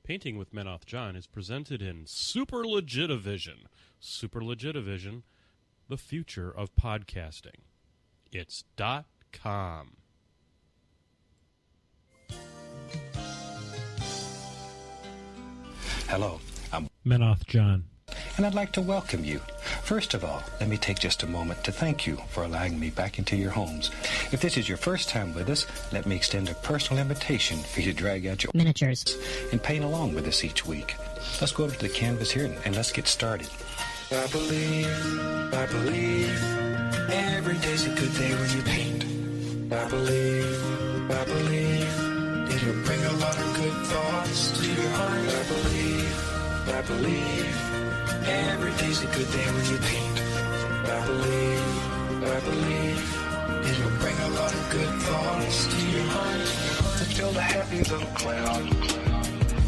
Painting with Menoth John is presented in Super Legitivision. Super Legitivision, the future of podcasting. It's .com. Hello, I'm Menoth John. and I'd like to welcome you. First of all, let me take just a moment to thank you for allowing me back into your homes. If this is your first time with us, let me extend a personal invitation for you to drag out your miniatures and paint along with us each week. Let's go over to the canvas here and let's get started. I believe, every day's a good day when you paint. I believe, it'll bring a lot of good thoughts to your heart. I believe, every day's a good day when you paint. I believe, it'll bring a lot of good thoughts to your heart. Let's build a happy little cloud.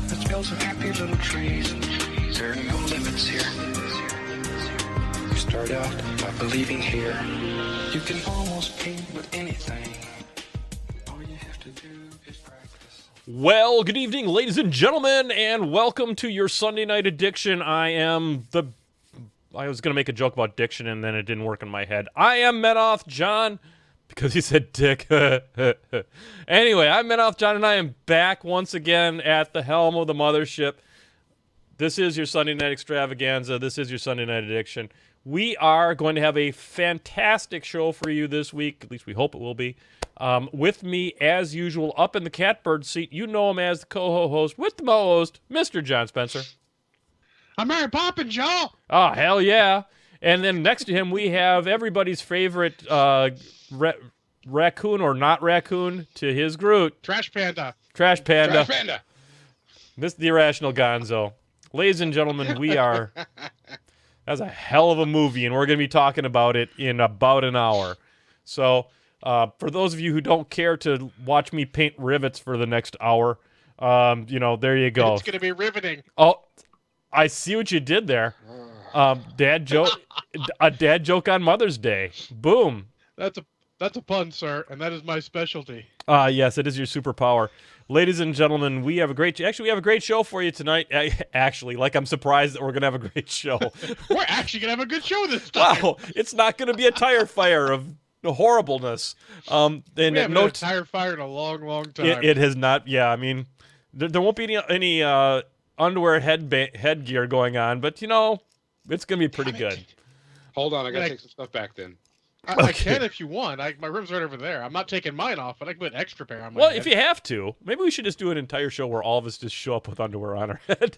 Let's build some happy little trees. There are no limits here. You start out by believing here. You can almost paint with anything. All you have to do is practice. Well, good evening, ladies and gentlemen, and welcome to your Sunday Night Addiction. I was going to make a joke about diction, and then it didn't work in my head. I am Menoth John, because he said dick. Anyway, I'm Menoth John, and I am back once again at the helm of the mothership. This is your Sunday Night Extravaganza. This is your Sunday Night Addiction. We are going to have a fantastic show for you this week. At least we hope it will be. With me, as usual, up in the catbird seat, you know him as the co-host with the mo-host, Mr. John Spencer. I'm Mary Poppins, y'all. Oh, hell yeah. And then next to him, we have everybody's favorite raccoon or not raccoon to his Groot. Trash Panda. Trash Panda. This is the irrational Gonzo. Ladies and gentlemen, that's a hell of a movie, and we're going to be talking about it in about an hour. So, for those of you who don't care to watch me paint rivets for the next hour, there you go. It's going to be riveting. Oh, I see what you did there. Dad joke, a dad joke on Mother's Day. Boom. That's a pun, sir, and that is my specialty. Yes, it is your superpower. Ladies and gentlemen, we have a great show for you tonight. Actually, I'm surprised that we're going to have a great show. We're actually going to have a good show this time. Wow, it's not going to be a tire fire of horribleness. We haven't had a tire fire in a long, long time. It has not. Yeah, I mean, there won't be any underwear headgear going on, but it's going to be pretty good. Hold on, I got to take some stuff back then. I can if you want. My room's right over there. I'm not taking mine off, but I can put an extra pair on my head. Well, if you have to, maybe we should just do an entire show where all of us just show up with underwear on our head.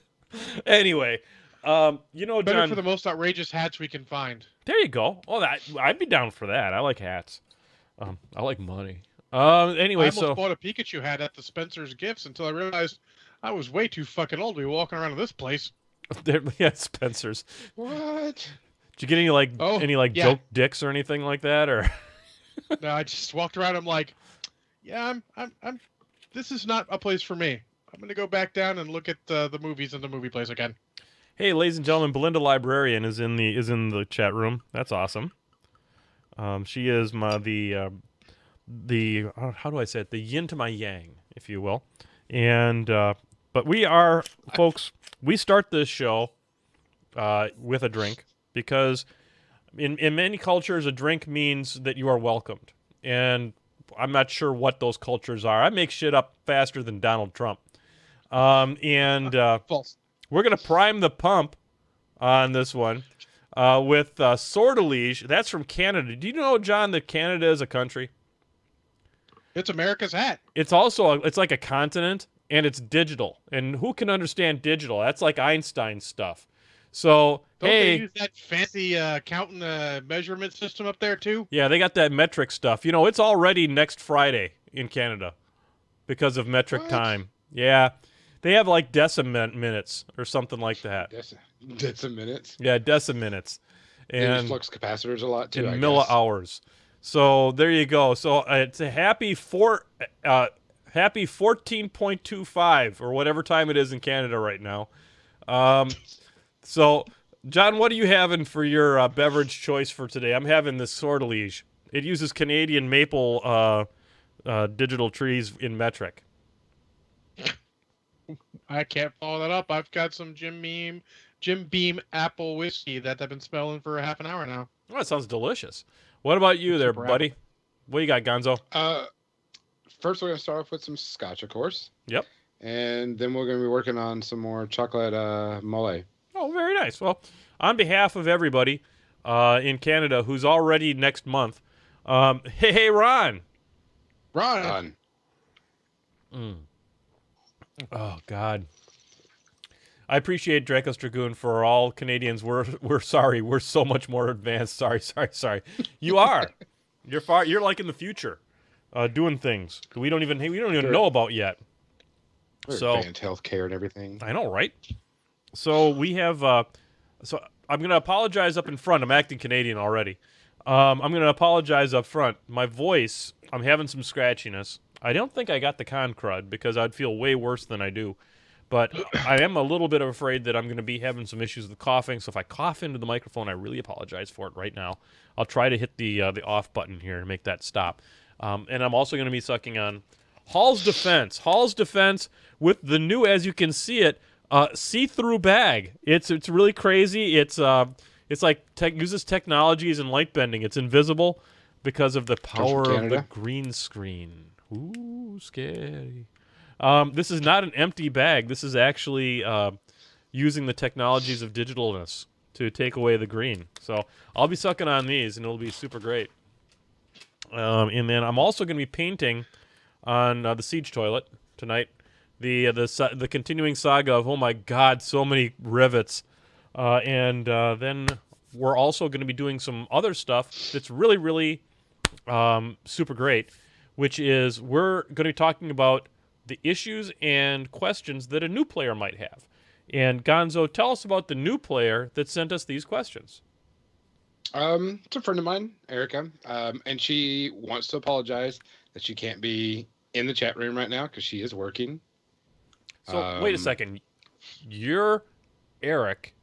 Anyway, Better John, for the most outrageous hats we can find. there you go. Well, I'd be down for that. I like hats. I like money. Anyway, I almost bought a Pikachu hat at the Spencer's Gifts until I realized I was way too fucking old to be walking around in this place. yeah, Spencer's. What? Did you get any joke dicks or anything like that, or? No, I just walked around. I'm like, yeah, I'm. This is not a place for me. I'm gonna go back down and look at the movies in the movie place again. Hey, ladies and gentlemen, Belinda Librarian is in the chat room. That's awesome. She is the how do I say it? The yin to my yang, if you will. And but we are, folks. We start this show with a drink because in many cultures, a drink means that you are welcomed. And I'm not sure what those cultures are. I make shit up faster than Donald Trump. False. We're going to prime the pump on this one with Sortilege. That's from Canada. Do you know, John, that Canada is a country? It's America's hat. It's also it's like a continent, and it's digital. And who can understand digital? That's like Einstein stuff. So, Don't they use that fancy counting measurement system up there, too? Yeah, they got that metric stuff. It's already next Friday in Canada because of metric time. Yeah. They have like minutes or something like that. Minutes? Yeah, minutes. And use flux capacitors a lot, too, in millihours. So, there you go. So, it's a happy 14.25 or whatever time it is in Canada right now. So, John, what are you having for your beverage choice for today? I'm having this Sortilege. It uses Canadian maple digital trees in metric. I can't follow that up. I've got some Jim Beam apple whiskey that I've been smelling for a half an hour now. Oh, that sounds delicious. What about you there, Super buddy? What you got, Gonzo? First we're gonna start off with some scotch, of course. Yep. And then we're gonna be working on some more chocolate mole. Oh, very nice. Well, on behalf of everybody in Canada who's already next month, hey, Ron. Ron. Oh, God. I appreciate Dracos Dragoon. For all Canadians, we're sorry. We're so much more advanced. Sorry. You are. You're like in the future, doing things that we don't even know about yet. So advanced healthcare and everything. I know, right? So we have. So I'm gonna apologize up in front. I'm acting Canadian already. I'm gonna apologize up front. My voice, I'm having some scratchiness. I don't think I got the con crud because I'd feel way worse than I do. But I am a little bit afraid that I'm going to be having some issues with coughing. So if I cough into the microphone, I really apologize for it right now. I'll try to hit the off button here to make that stop. And I'm also going to be sucking on Hall's Defense. Hall's Defense with the new, as you can see it, see-through bag. It's really crazy. It's like uses technologies and light bending. It's invisible because of the power of the green screen. Ooh, scary. This is not an empty bag. This is actually using the technologies of digitalness to take away the green. So I'll be sucking on these, and it'll be super great. And then I'm also going to be painting on the Siege toilet tonight. The continuing saga of, oh my God, so many rivets. And then we're also going to be doing some other stuff that's really, really super great, which is we're going to be talking about the issues and questions that a new player might have. And Gonzo, tell us about the new player that sent us these questions. It's a friend of mine, Erica, and she wants to apologize that she can't be in the chat room right now because she is working. So wait a second, you're Eric,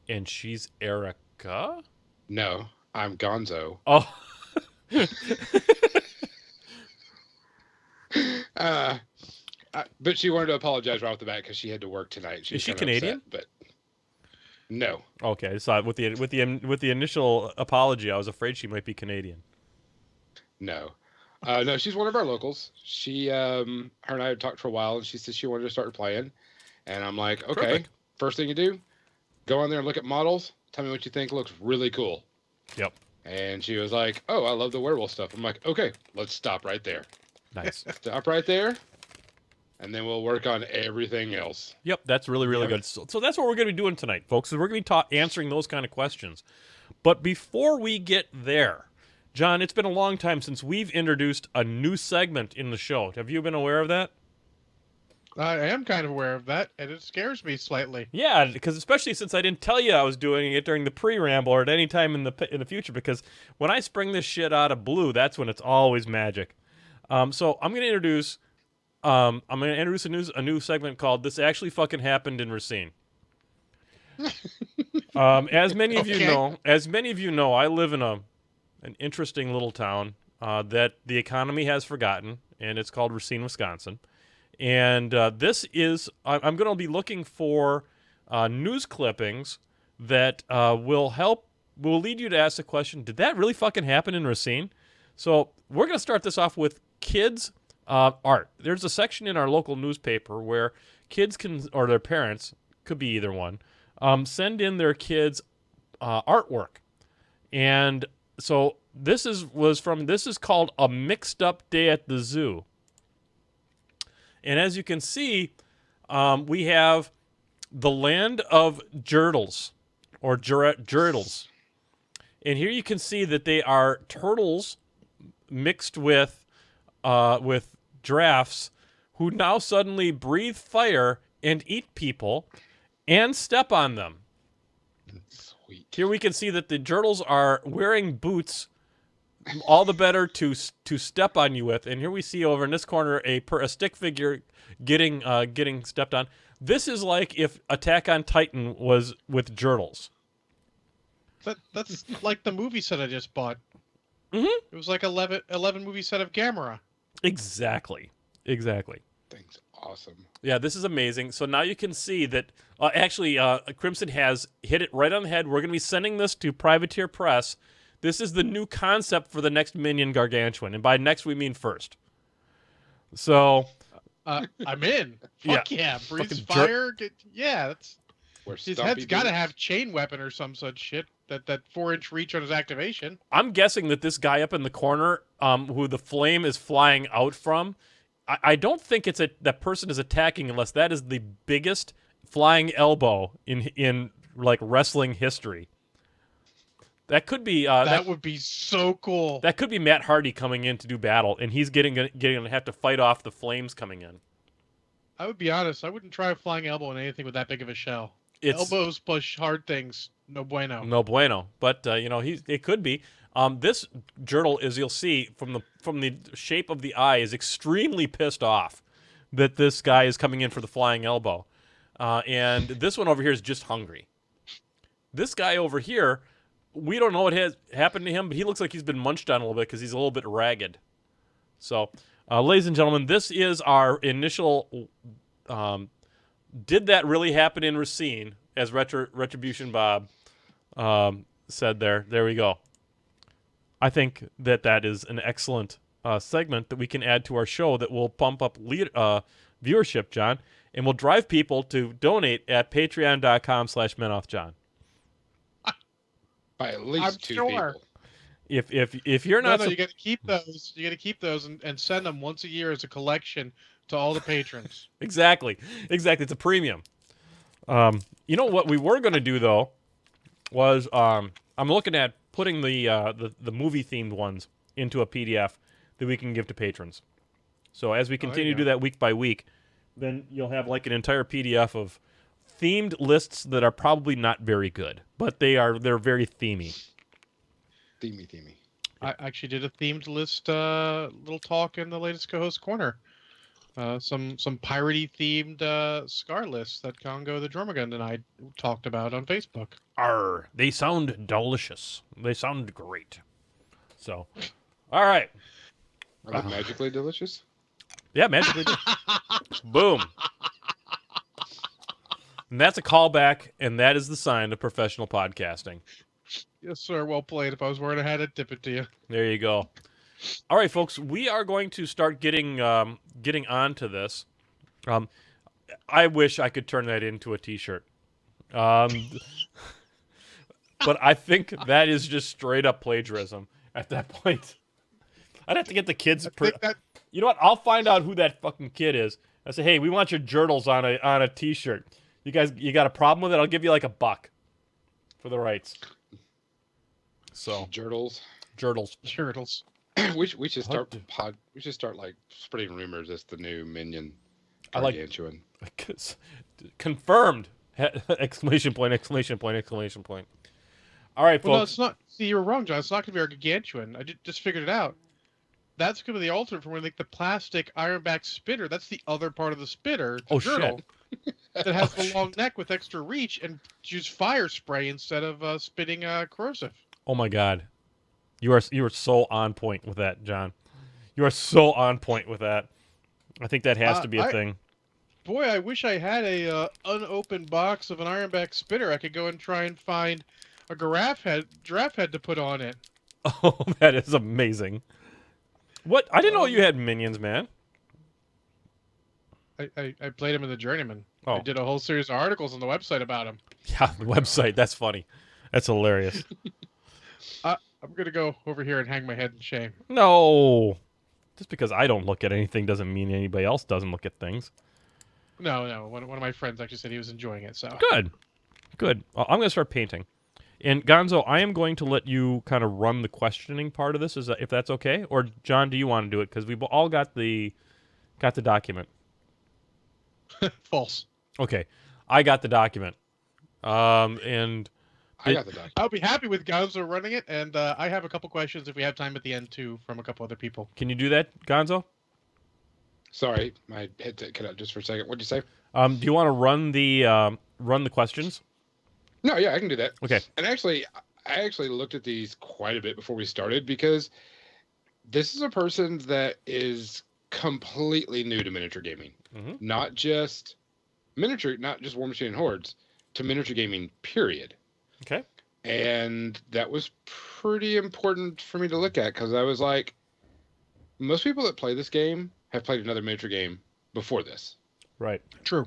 and she's Erica? No, I'm Gonzo. Oh. But she wanted to apologize right off the bat because she had to work tonight. Is she Canadian? Upset, but no. Okay, so with the initial apology, I was afraid she might be Canadian. No, no, she's one of our locals. She, her and I had talked for a while, and she said she wanted to start playing, and I'm like, okay, perfect. First thing you do, go on there and look at models. Tell me what you think looks really cool. Yep. And she was like, oh, I love the werewolf stuff. I'm like, okay, let's stop right there. Nice. Stop right there. And then we'll work on everything else. Yep, that's really, really good. So that's what we're going to be doing tonight, folks, is we're going to be answering those kind of questions. But before we get there, John, it's been a long time since we've introduced a new segment in the show. Have you been aware of that? I am kind of aware of that, and it scares me slightly. Yeah, because especially since I didn't tell you I was doing it during the pre-ramble or at any time in the future, because when I spring this shit out of blue, that's when it's always magic. So I'm going to introduce... a new segment called "This Actually Fucking Happened in Racine." As many of you know, I live in an interesting little town that the economy has forgotten, and it's called Racine, Wisconsin. And this is I'm going to be looking for news clippings that will lead you to ask the question: did that really fucking happen in Racine? So we're going to start this off with kids. Art. There's a section in our local newspaper where kids can, or their parents, could be either one, send in their kids' artwork. And so this is called A Mixed Up Day at the Zoo. And as you can see, we have the land of Jurdles, or Jurdles. And here you can see that they are turtles mixed with giraffes who now suddenly breathe fire and eat people and step on them. Sweet. Here we can see that the Jurdles are wearing boots, all the better to step on you with. And here we see over in this corner a stick figure getting stepped on. This is like if Attack on Titan was with Jurdles. That's like the movie set I just bought. Mm-hmm. It was like 11 movie set of Gamera. Exactly. Thing's awesome. Yeah, this is amazing. So now you can see that actually Crimson has hit it right on the head. We're going to be sending this to Privateer Press. This is the new concept for the next Minion Gargantuan, and by next we mean first. So I'm in. Fuck yeah. Breathe Fucking fire. That's Where his Stumpy head's got to Boots- have chain weapon or some such shit. That 4-inch reach on his activation. I'm guessing that this guy up in the corner, who the flame is flying out from, I don't think that person is attacking unless that is the biggest flying elbow in like wrestling history. That could be That would be so cool. that could be Matt Hardy coming in to do battle, and he's getting to have to fight off the flames coming in. I would be honest. I wouldn't try a flying elbow in anything with that big of a shell. It's Elbows push hard things. No bueno. no bueno, but it could be. This Jurtle, as you'll see from the shape of the eye, is extremely pissed off that this guy is coming in for the flying elbow, and this one over here is just hungry. This guy over here, we don't know what has happened to him, but he looks like he's been munched on a little bit because he's a little bit ragged. So, ladies and gentlemen, this is our initial. Did that really happen in Racine? As Retribution Bob said there. There we go. I think that is an excellent segment that we can add to our show that will pump up viewership, John, and will drive people to donate at patreon.com/menothjohn. By at least I'm two sure. people. If you're not No, you got to keep those. You got to keep those and send them once a year as a collection to all the patrons. Exactly. It's a premium. You know what we were going to do though was I'm looking at putting the movie themed ones into a PDF that we can give to patrons. So as we continue to do that week by week, then you'll have like an entire PDF of themed lists that are probably not very good, but they're very themey. Themey. I actually did a themed list little talk in the latest co-host corner. Some piratey themed Scar lists that Congo the Dromagun and I talked about on Facebook. Arr, they sound delicious. They sound great. So, all right. Are they magically delicious? Yeah, magically. Boom. And that's a callback, and that is the sign of professional podcasting. Yes, sir. Well played. If I was wearing a hat, I'd tip it to you. There you go. All right, folks, we are going to start getting onto this. I wish I could turn that into a T-shirt, but I think that is just straight up plagiarism at that point. I'd have to get the kids. You know what? I'll find out who that fucking kid is. I say, hey, we want your Jurtles on a T-shirt. You guys, you got a problem with it? I'll give you like $1 for the rights. So Jurtles. Turtles. we should start We should start like spreading rumors as the new Minion I like- Gargantuan. Confirmed! Exclamation point! Exclamation point! Exclamation point! All right, Well, no, folks. it's not. See, you were wrong, John. It's not going to be our Gargantuan. I just figured it out. That's going to be the alternate for when they make the plastic ironback spitter. That's the other part of the spitter. Oh, Turtle, that has Oh, the long neck with extra reach and use fire spray instead of spitting corrosive. Oh my God, you are so on point with that, John. You are so on point with that. I think that has to be a thing. Boy, I wish I had a unopened box of an ironback spitter. I could go and try and find a giraffe head to put on it. Oh, that is amazing. What? I didn't know you had minions, man. I played him in the Journeyman. Oh. I did a whole series of articles on the website about him. Yeah, the website. That's funny. That's hilarious. I'm going to go over here and hang my head in shame. No. Just because I don't look at anything doesn't mean anybody else doesn't look at things. No. One of my friends actually said he was enjoying it. So Good. Well, I'm going to start painting. And Gonzo, I am going to let you kind of run the questioning part of this, if that's okay. Or John, do you want to do it? Because we've all got the document. false. Okay, I got the document. And I got the document. I'll be happy with Gonzo running it, and I have a couple questions if we have time at the end too from a couple other people. can you do that, Gonzo? Sorry, my headset cut out just for a second. What'd you say? Do you want to run the questions? No, yeah, I can do that. Okay. And actually, I actually looked at these quite a bit before we started because this is a person that is completely new to miniature gaming. Mhm. Not just War Machine and Hordes, to miniature gaming, period. Okay. And that was pretty important for me to look at, because I was like, most people that play this game have played another miniature game before this. Right. True.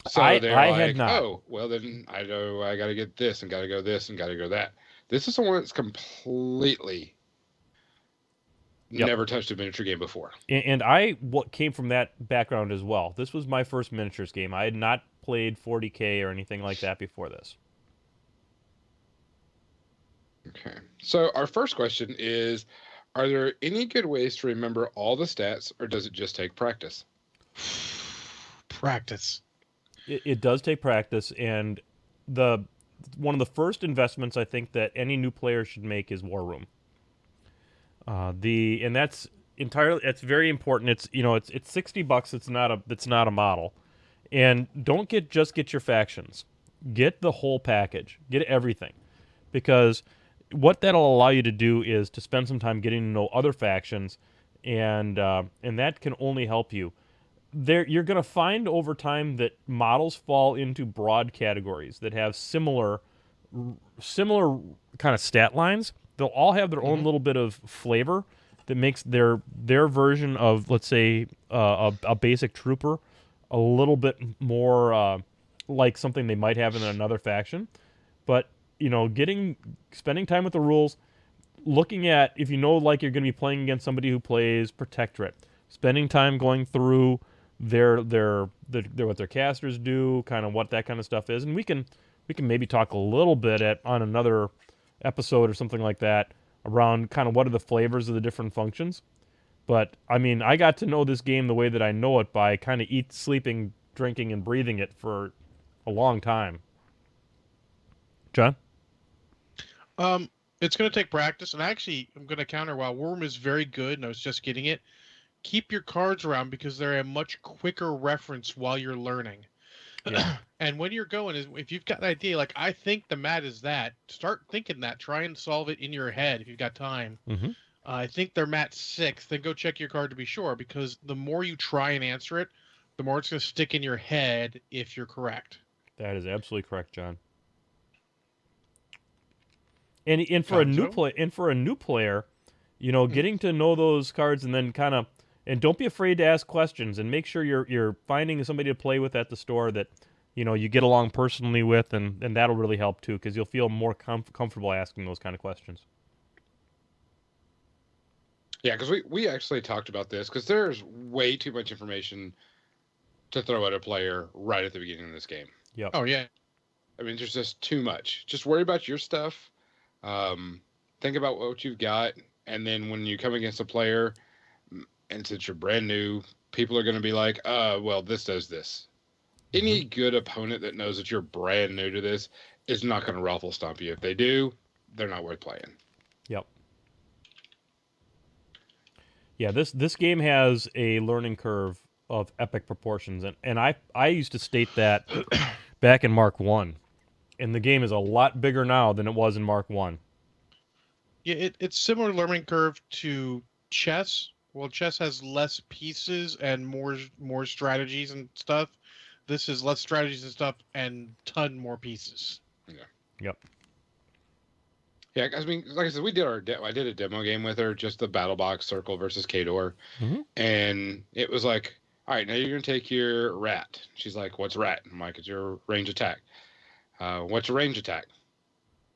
So they're I like, had not. oh, well, then I know I got to get this and got to go this and got to go that. This is someone that's completely Yep. never touched a miniature game before. And what came from that background as well. This was my first miniatures game. I had not played 40K or anything like that before this. Okay. So our first question is, are there any good ways to remember all the stats, or does it just take practice? Practice. It does take practice, and one of the first investments I think that any new player should make is War Room. And that's very important. It's it's $60. It's not a model, and don't just get your factions. Get the whole package. Get everything, because what that'll allow you to do is to spend some time getting to know other factions, and that can only help you. You're going to find over time that models fall into broad categories that have similar kind of stat lines. They'll all have their own little bit of flavor that makes their version of, let's say, a basic trooper a little bit more like something they might have in another faction. But spending time with the rules, looking at, if like you're going to be playing against somebody who plays Protectorate, spending time going through what their casters do, kind of what that kind of stuff is, and we can maybe talk a little bit on another episode or something like that around kind of what are the flavors of the different functions. But I mean, I got to know this game the way that I know it by kind of sleeping, drinking, and breathing it for a long time. John? It's going to take practice, and actually, I'm going to counter. While Worm is very good, and I was just getting it, keep your cards around because they're a much quicker reference while you're learning. Yeah. And when you're going, if you've got an idea, like I think the mat is that, start thinking that. Try and solve it in your head if you've got time. Mm-hmm. I think they're mat 6. Then go check your card to be sure, because the more you try and answer it, the more it's going to stick in your head if you're correct. That is absolutely correct, John. And for a new player, getting to know those cards and then and don't be afraid to ask questions, and make sure you're finding somebody to play with at the store that you get along personally with, and that'll really help too, because you'll feel more comfortable asking those kind of questions. Yeah, because we actually talked about this, because there's way too much information to throw at a player right at the beginning of this game. Yep. Oh yeah. I mean, there's just too much. Just worry about your stuff. Think about what you've got, and then when you come against a player, and since you're brand new, people are going to be like, well, this does this. Mm-hmm. Any good opponent that knows that you're brand new to this is not going to ruffle stomp you. If they do, they're not worth playing. Yep. Yeah, this game has a learning curve of epic proportions, and I used to state that back in Mark 1. And the game is a lot bigger now than it was in Mark 1. Yeah, it's similar learning curve to chess. Well, chess has less pieces and more strategies and stuff. This is less strategies and stuff and ton more pieces. Yeah. Yep. Yeah, I mean, like I said, I did a demo game with her, just the battle box circle versus Kador, and it was like, all right, now you're gonna take your rat. She's like, what's rat? I'm like, it's your range attack. What's a range attack?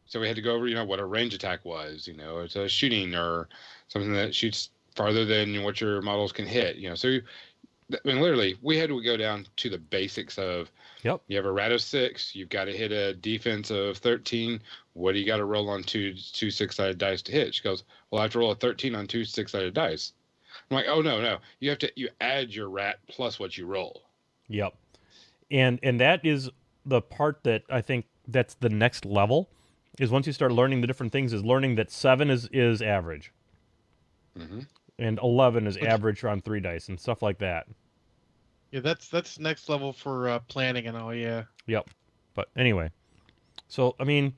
So we had to go over, what a range attack was. It's a shooting or something that shoots farther than what your models can hit. So I mean, literally, we had to go down to the basics of. Yep. You have a rat of 6. You've got to hit a defense of 13. What do you got to roll on two 6-sided dice to hit? She goes, well, I have to roll a 13 on 2 6-sided dice. I'm like, oh no, you add your rat plus what you roll. Yep. And that is the part that I think that's the next level, is once you start learning the different things, is learning that 7 is average. Mm-hmm. And 11 is average on 3 dice and stuff like that. Yeah, that's next level for planning and all. Yeah. Yep. But anyway, so I mean,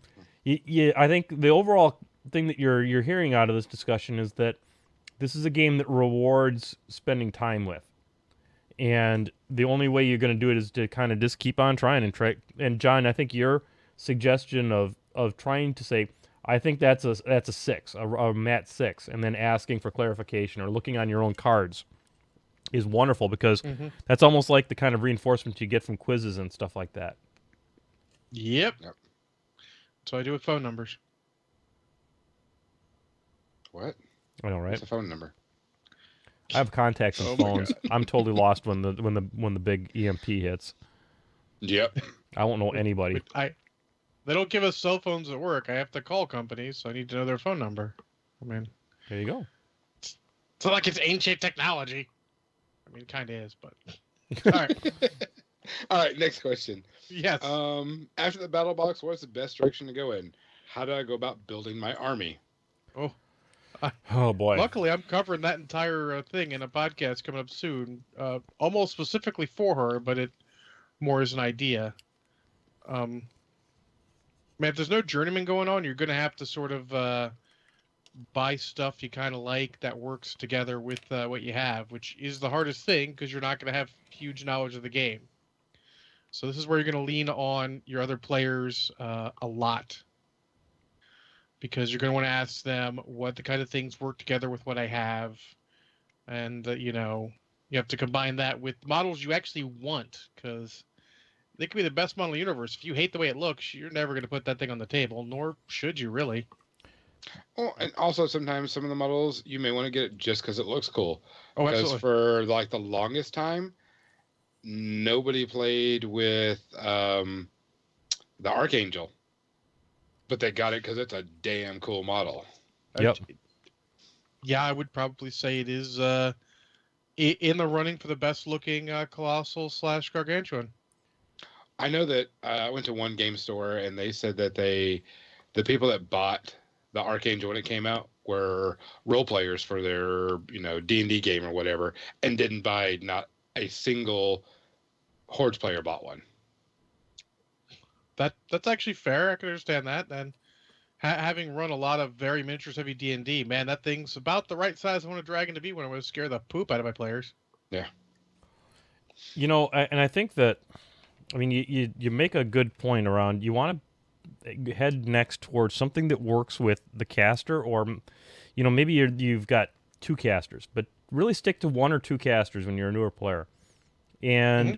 I think the overall thing that you're hearing out of this discussion is that this is a game that rewards spending time with. And the only way you're going to do it is to kind of just keep on trying and try. And John, I think your suggestion of trying to say, I think that's a 6, a mat 6, and then asking for clarification or looking on your own cards is wonderful, because that's almost like the kind of reinforcement you get from quizzes and stuff like that. Yep. So I do with phone numbers. What? I know, right? What's a phone number? I have contacts on phones. I'm totally lost when the big EMP hits. Yep. I won't know anybody. They don't give us cell phones at work. I have to call companies, so I need to know their phone number. I mean, There you go. it's not like it's ancient technology. I mean, it kind of is, but all right. All right, next question. Yes. After the battle box, what's the best direction to go in? How do I go about building my army? Oh boy. Luckily, I'm covering that entire thing in a podcast coming up soon, almost specifically for her, but it more as an idea. Man, if there's no journeyman going on, you're going to have to sort of buy stuff you kind of like that works together with what you have, which is the hardest thing because you're not going to have huge knowledge of the game. So this is where you're going to lean on your other players a lot, because you're going to want to ask them what the kind of things work together with what I have. And, you have to combine that with models you actually want, because they could be the best model in the universe. If you hate the way it looks, you're never going to put that thing on the table, nor should you really. Well, and also sometimes some of the models, you may want to get it just because it looks cool. Oh, Because absolutely. for like the longest time, nobody played with the Archangel. But they got it because it's a damn cool model. Yep. Yeah, I would probably say it is in the running for the best looking Colossal / Gargantuan. I know that I went to one game store and they said that the people that bought the Archangel when it came out were role players for their D&D game or whatever, and didn't buy, not a single Hordes player bought one. That's actually fair. I can understand that. And having run a lot of very miniatures heavy D&D, man, that thing's about the right size I want a dragon to be when I want to scare the poop out of my players. Yeah. And I think that, I mean, you make a good point around, you want to head next towards something that works with the caster, or, maybe you've got 2 casters, but really stick to 1 or 2 casters when you're a newer player. And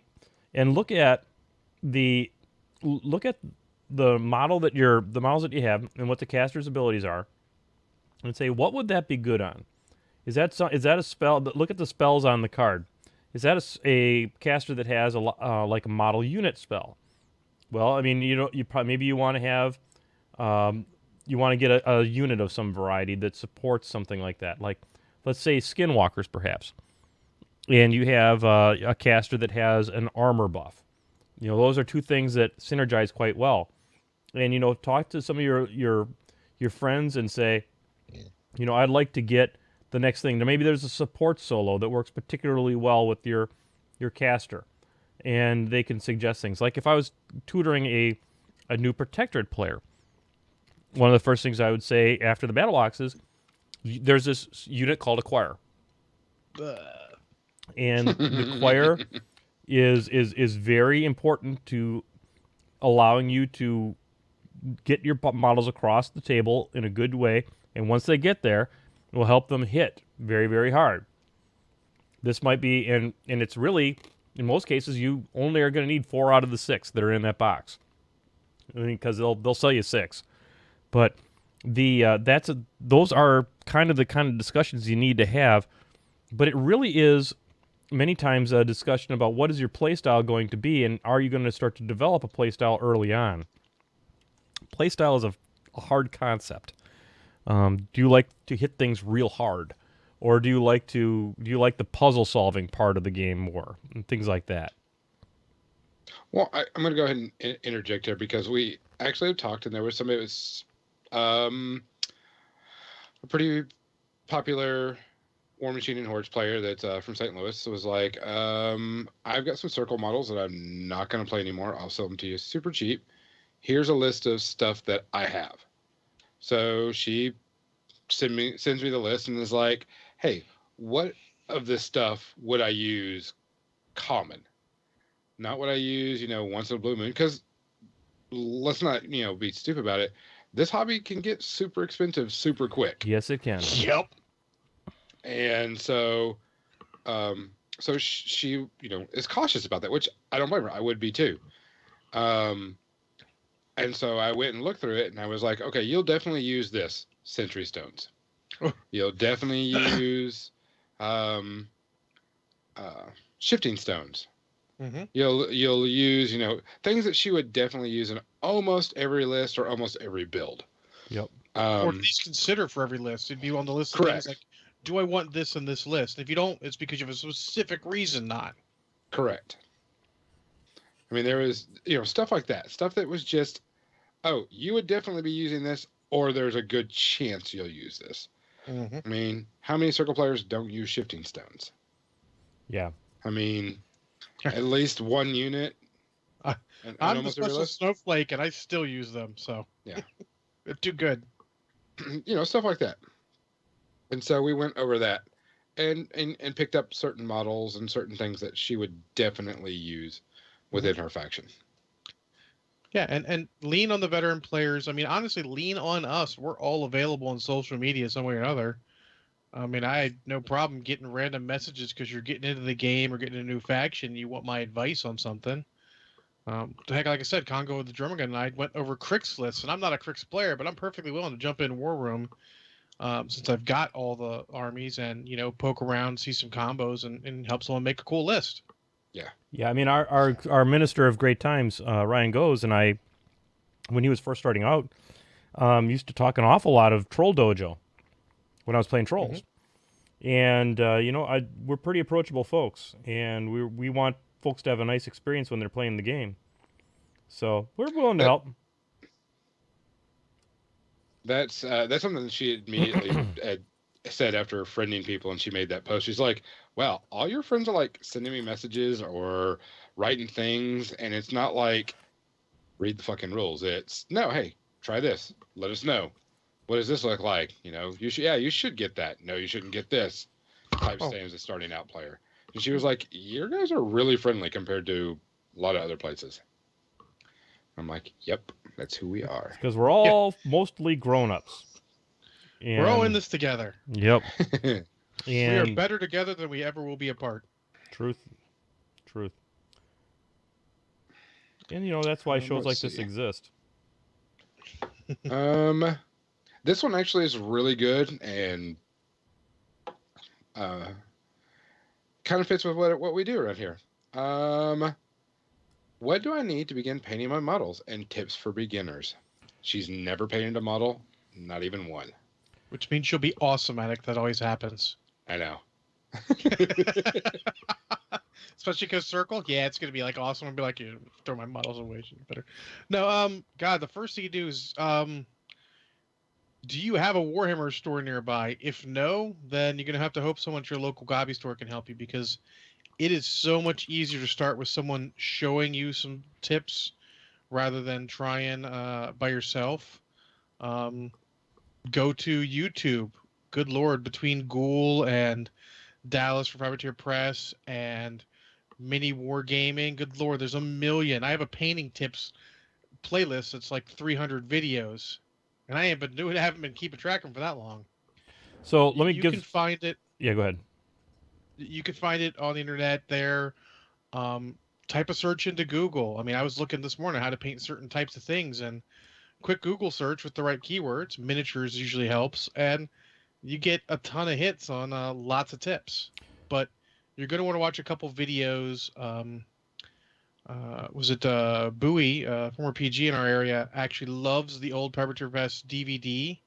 look at the models that you have and what the caster's abilities are, and say, what would that be good on? Is that a spell? Look at the spells on the card. Is that a caster that has like a model unit spell? Well, I mean, you probably, maybe you want to have, you want to get a unit of some variety that supports something like that. Like, let's say Skinwalkers, perhaps. And you have a caster that has an armor buff. Those are 2 things that synergize quite well. And, talk to some of your friends and say, I'd like to get the next thing. Maybe there's a support solo that works particularly well with your caster. And they can suggest things. Like if I was tutoring a new Protectorate player, one of the first things I would say after the battle box is, there's this unit called a choir. And the choir is very important to allowing you to get your models across the table in a good way. And once they get there, it will help them hit very, very hard. This might be, and it's really, in most cases, you only are going to need 4 out of the 6 that are in that box. I mean, because they'll sell you 6. But those are kind of the discussions you need to have. But it really is many times a discussion about what is your playstyle going to be, and are you going to start to develop a playstyle early on? Playstyle is a hard concept. Do you like to hit things real hard, or do you like the puzzle solving part of the game more, and things like that? Well, I'm going to go ahead and interject here, because we actually have talked, and there was somebody that was a pretty popular War Machine and Hordes player that's from St. Louis. Was like, I've got some circle models that I'm not going to play anymore. I'll sell them to you super cheap. Here's a list of stuff that I have. So she sends me the list and is like, hey, what of this stuff would I use common? Not what I use, once in a blue moon. Because let's not, be stupid about it. This hobby can get super expensive super quick. Yes, it can. Yep. And so, she, is cautious about that, which I don't blame her. I would be too. And so I went and looked through it, and I was like, okay, you'll definitely use this Century Stones. You'll definitely use Shifting Stones. Mm-hmm. You'll use, things that she would definitely use in almost every list or almost every build. Yep. Or at least consider for every list. It'd be on the list of correct. things like, do I want this in this list? If you don't, it's because you have a specific reason not. Correct. I mean, there was, stuff like that. Stuff that was just, oh, you would definitely be using this, or there's a good chance you'll use this. Mm-hmm. I mean, how many circle players don't use Shifting Stones? Yeah. I mean, at least one unit. I'm the special snowflake, and I still use them, so. Yeah. They're too good. Stuff like that. And so we went over that and picked up certain models and certain things that she would definitely use within her faction. Yeah, and lean on the veteran players. I mean, honestly, lean on us. We're all available on social media some way or another. I mean, I had no problem getting random messages because you're getting into the game or getting a new faction. You want my advice on something. Heck, like I said, Congo with the Drummer Gun and I went over Crix lists, and I'm not a Crix player, but I'm perfectly willing to jump in War Room since I've got all the armies and, poke around, see some combos, and help someone make a cool list. Yeah. Yeah, I mean, our Minister of Great Times, Ryan Goes, and I, when he was first starting out, used to talk an awful lot of Troll Dojo when I was playing Trolls. Mm-hmm. And, we're pretty approachable folks, and we want folks to have a nice experience when they're playing the game. So we're willing to help. That's something that she immediately said after friending people, and she made that post. She's like, well, all your friends are like sending me messages or writing things, and it's not like read the fucking rules. It's no, hey, try this. Let us know. What does this look like? You should get that. No, you shouldn't get this. Type of thing as a starting out player. And she was like, your guys are really friendly compared to a lot of other places. I'm like, yep, that's who we are. Because we're all mostly grown-ups. We're all in this together. Yep. And we are better together than we ever will be apart. Truth. And, that's why shows like this exist. This one actually is really good and kind of fits with what we do around here. What do I need to begin painting my models and tips for beginners? She's never painted a model, not even one. Which means she'll be awesome at it. That always happens. I know. Especially because Circle, it's going to be like awesome. I'll be like, throw my models away. Better. No, God, the first thing you do is, do you have a Warhammer store nearby? If no, then you're going to have to hope someone at your local Gobby store can help you, because it is so much easier to start with someone showing you some tips rather than trying by yourself. Go to YouTube. Good Lord, between Ghoul and Dallas for Privateer Press and Mini Wargaming, good Lord, there's a million. I have a painting tips playlist that's like 300 videos. And I haven't been keeping track of them for that long. So let me You can find it. Yeah, go ahead. You can find it on the internet there. Type a search into Google. I mean, I was looking this morning how to paint certain types of things, and quick Google search with the right keywords. Miniatures usually helps, and you get a ton of hits on lots of tips. But you're going to want to watch a couple videos. Was it Bowie, former PG in our area, actually loves the old Privateer Press DVD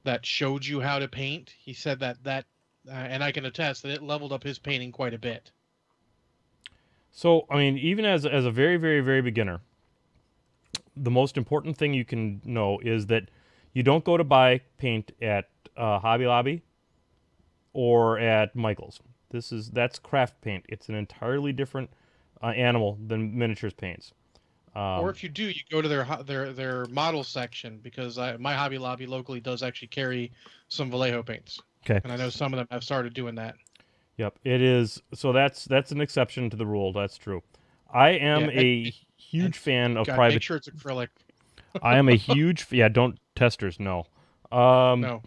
that showed you how to paint. He said that and I can attest that it leveled up his painting quite a bit. So, I mean, even as a very, very, very beginner, the most important thing you can know is that you don't go to buy paint at Hobby Lobby or at Michael's. That's craft paint. It's an entirely different animal than miniatures paints. Or if you do, you go to their model section, because my Hobby Lobby locally does actually carry some Vallejo paints. Okay. And I know some of them have started doing that. Yep, it is. So that's an exception to the rule. That's true. I am a huge fan of God, private. make sure it's acrylic. I am a huge yeah. Don't testers no. No,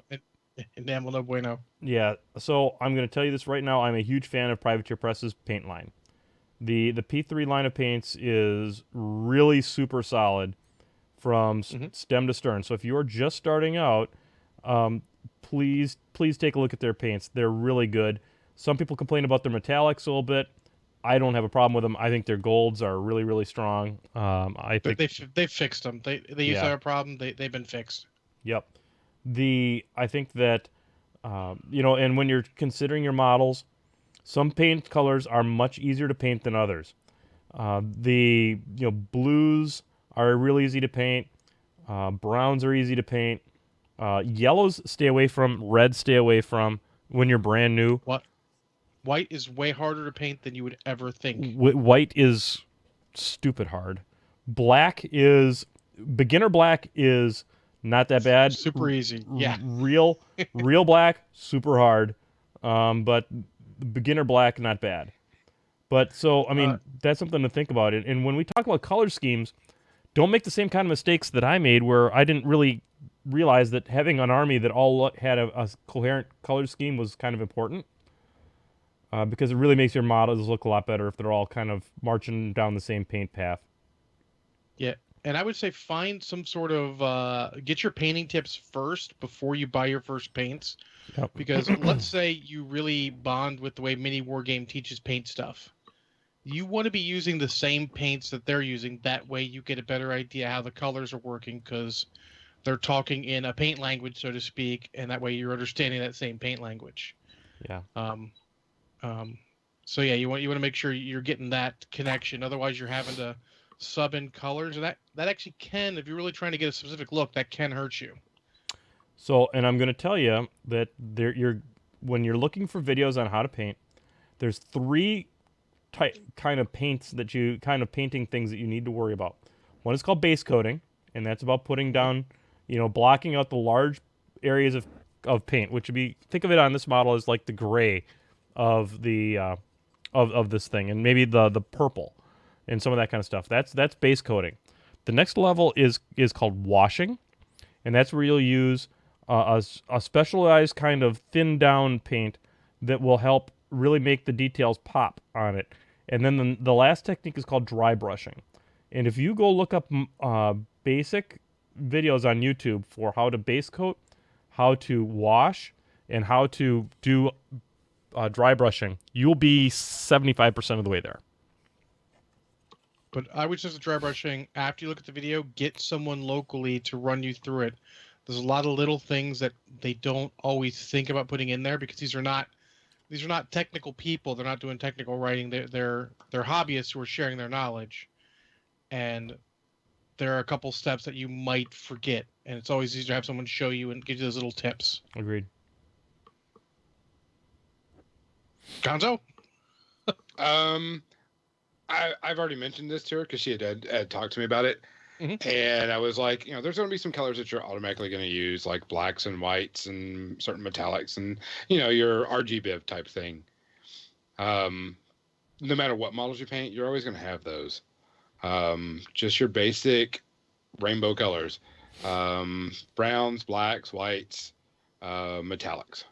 enamel no bueno. Yeah. So I'm going to tell you this right now. I'm a huge fan of Privateer Press's paint line. The P3 line of paints is really super solid from stem to stern. So if you're just starting out, please take a look at their paints. They're really good. Some people complain about their metallics a little bit. I don't have a problem with them. I think their golds are really, really strong. I think they fixed them. They used to have a problem. They've been fixed. Yep. I think that and when you're considering your models, some paint colors are much easier to paint than others. Blues are real easy to paint. Browns are easy to paint. Yellows stay away from. Red stay away from when you're brand new. What? White is way harder to paint than you would ever think. White is stupid hard. Beginner black is not that bad. Super easy. Yeah. Real black, super hard. But beginner black, not bad. But so, I mean, that's something to think about. And when we talk about color schemes, don't make the same kind of mistakes that I made, where I didn't really realize that having an army that all had a coherent color scheme was kind of important. Because it really makes your models look a lot better if they're all kind of marching down the same paint path. Yeah, and I would say find some sort of get your painting tips first before you buy your first paints. Yep. Because let's say you really bond with the way Mini Wargame teaches paint stuff. You want to be using the same paints that they're using. That way you get a better idea how the colors are working, because they're talking in a paint language, so to speak, and that way you're understanding that same paint language. Yeah. So yeah, you want to make sure you're getting that connection. Otherwise, you're having to sub in colors, and that actually can, if you're really trying to get a specific look, that can hurt you. So, and I'm going to tell you that when you're looking for videos on how to paint, there's three kind of painting things that you need to worry about. One is called base coating, and that's about putting down, blocking out the large areas of paint, which would be, think of it on this model as like the gray of the of this thing, and maybe the purple and some of that kind of stuff. That's base coating. The next level is called washing, and that's where you'll use a specialized kind of thin down paint that will help really make the details pop on it. And then the last technique is called dry brushing. And if you go look up basic videos on YouTube for how to base coat, how to wash, and how to do dry brushing, you'll be 75% of the way there. But I would suggest dry brushing, after you look at the video, get someone locally to run you through it. There's a lot of little things that they don't always think about putting in there, because these are not technical people. They're not doing technical writing. They're hobbyists who are sharing their knowledge. And there are a couple steps that you might forget, and it's always easier to have someone show you and give you those little tips. Agreed. Gonzo? I've already mentioned this to her because she had talked to me about it. Mm-hmm. And I was like, there's going to be some colors that you're automatically going to use, like blacks and whites and certain metallics and, your RGB type thing. No matter what models you paint, you're always going to have those. Just your basic rainbow colors, browns, blacks, whites, metallics.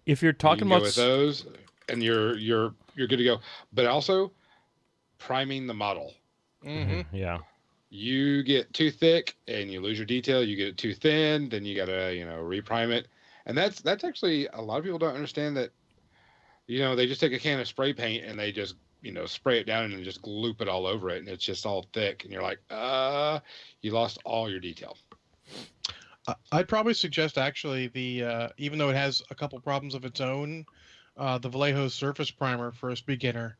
If you're talking about with those, and you're good to go. But also priming the model. Mm-hmm. Yeah. You get too thick and you lose your detail. You get it too thin, then you gotta reprime it. And that's actually, a lot of people don't understand that. They just take a can of spray paint and they just spray it down and just gloop it all over it, and it's just all thick, and you're like, you lost all your detail. I'd probably suggest actually the even though it has a couple problems of its own, the Vallejo surface primer for a beginner,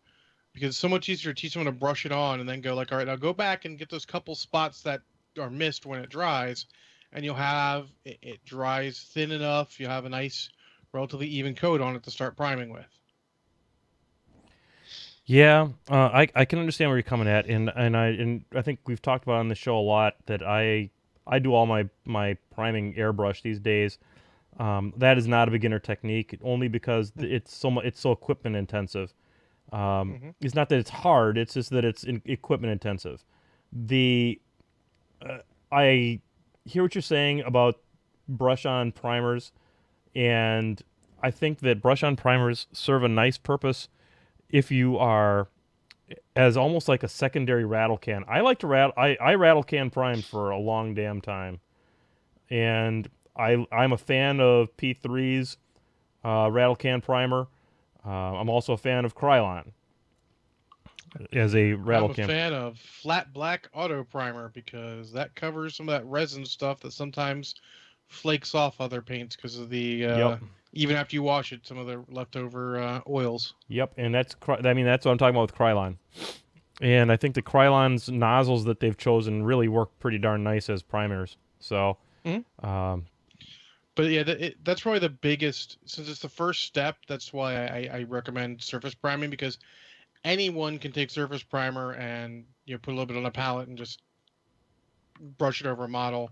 because it's so much easier to teach someone to brush it on and then go like, all right, now go back and get those couple spots that are missed when it dries, and you'll have it dries thin enough. You have a nice, relatively even coat on it to start priming with. Yeah, I can understand where you're coming at, and I think we've talked about on the show a lot that I do all my priming airbrush these days. That is not a beginner technique, only because it's so equipment intensive. Mm-hmm. It's not that it's hard; it's just that it's equipment intensive. The I hear what you're saying about brush on primers, and I think that brush on primers serve a nice purpose if you are as almost like a secondary rattle can. I like to rattle. I rattle can prime for a long damn time, and I'm a fan of P3's rattle can primer. I'm also a fan of Krylon as a rattle I'm a can. fan of flat black auto primer because that covers some of that resin stuff that sometimes flakes off other paints because of the Yep, even after you wash it, some of the leftover oils. yep, and I mean that's what I'm talking about with Krylon. And I think the Krylon's nozzles that they've chosen really work pretty darn nice as primers. So, Mhm. um, But yeah, that's probably the biggest since it's the first step. That's why I recommend surface priming because anyone can take surface primer and put a little bit on a palette and just brush it over a model.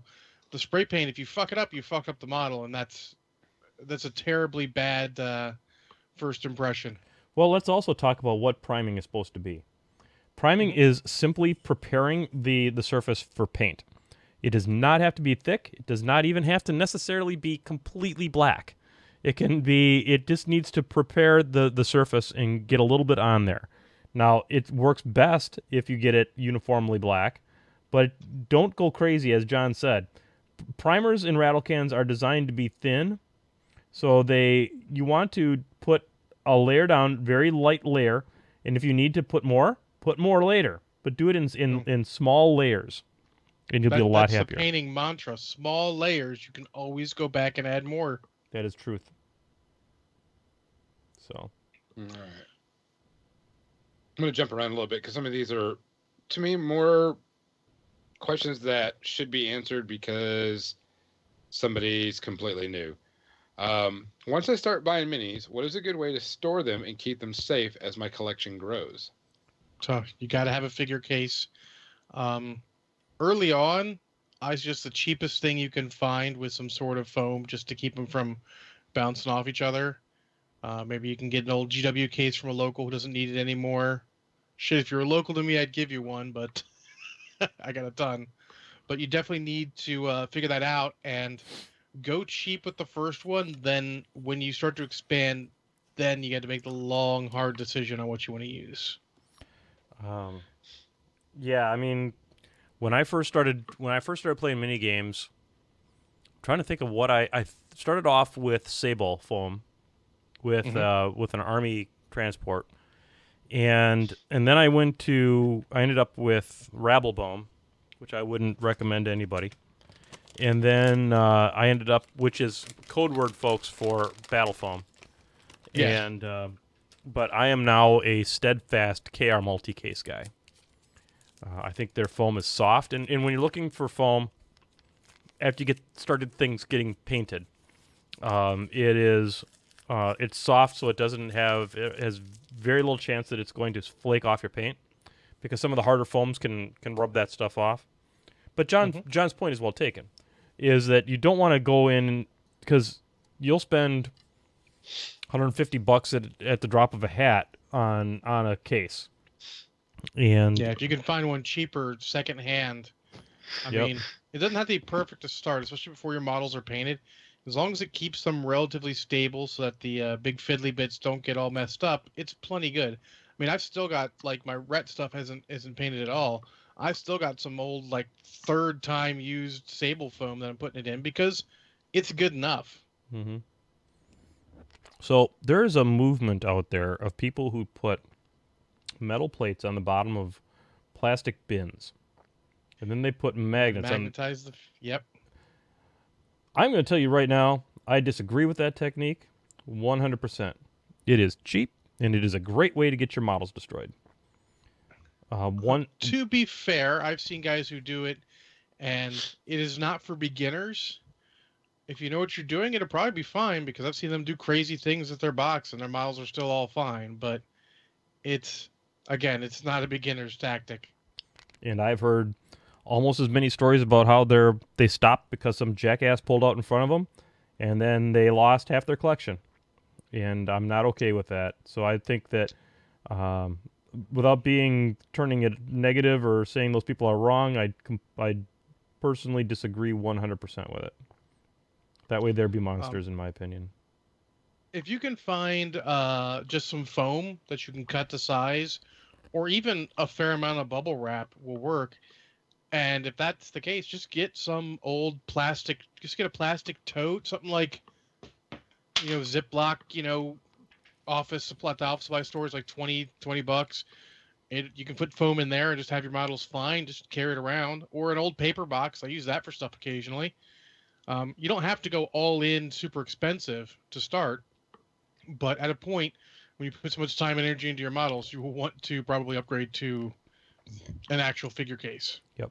The spray paint, if you fuck it up, you fuck up the model, and that's a terribly bad first impression. well, let's also talk about what priming is supposed to be. Priming Hmm. is simply preparing the surface for paint. It does not have to be thick. It does not even have to necessarily be completely black. It just needs to prepare the surface and get a little bit on there. Now, it works best if you get it uniformly black, but don't go crazy, as John said. Primers in rattle cans are designed to be thin, so you want to put a layer down, very light layer, and if you need to put more later, but do it in small layers, and you'll be a lot That's the happier. painting mantra. Small layers, you can always go back and add more. That is truth. So, All right. I'm going to jump around a little bit because some of these are, to me, more questions that should be answered because somebody's completely new. Once I start buying minis, what is a good way to store them and keep them safe as my collection grows? So you got to have a figure case. Um, Early on, I was just the cheapest thing you can find with some sort of foam just to keep them from bouncing off each other. Maybe you can get an old GW case from a local who doesn't need it anymore. Shit, if you're local to me, I'd give you one, but I got a ton. But you definitely need to figure that out and go cheap with the first one. Then when you start to expand, then you got to make the long, hard decision on what you want to use. um, yeah, I mean, when I first started playing mini games, I'm trying to think of what I started off with Sable foam Hmm. with an army transport, and then I ended up with Rabblebone, which I wouldn't recommend to anybody. And then I ended up, which is code word, folks, for battle foam. Yeah. And but I am now a steadfast KR multi-case guy. I think their foam is soft, and when you're looking for foam, after you get started things getting painted, it's soft, so it has very little chance that it's going to flake off your paint because some of the harder foams can rub that stuff off. But Hmm. John's point is well taken, is that you don't want to go in because you'll spend $150 at the drop of a hat on a case. And Yeah, if you can find one cheaper secondhand, I yep, mean, it doesn't have to be perfect to start, especially before your models are painted. As long as it keeps them relatively stable so that the big fiddly bits don't get all messed up, it's plenty good. I mean, I've still got like my ret stuff hasn't isn't painted at all. I've still got some old like third time used sable foam that I'm putting it in because it's good enough. hmm so there is a movement out there of people who put metal plates on the bottom of plastic bins, and then they put And magnets on. magnetize yep. I'm going to tell you right now, I disagree with that technique 100%. It is cheap, and it is a great way to get your models destroyed. One, To be fair, I've seen guys who do it, and it is not for beginners. If you know what you're doing, it'll probably be fine because I've seen them do crazy things with their box and their models are still all fine. But it's Again, it's not a beginner's tactic. And I've heard almost as many stories about how they stopped because some jackass pulled out in front of them, and then they lost half their collection. And I'm not okay with that. So I think that without turning it negative or saying those people are wrong, I personally disagree 100% with it. That way there'd be monsters, in my opinion. If you can find just some foam that you can cut to size, or even a fair amount of bubble wrap will work. And if that's the case, just get some old plastic. Just get a plastic tote, something like, Ziploc, office supply stores, like $20 bucks. You can put foam in there and just have your models fine. Just carry it around, or an old paper box. I use that for stuff occasionally. You don't have to go all in super expensive to start, but at a point when you put so much time and energy into your models, you will want to probably upgrade to an actual figure case. Yep.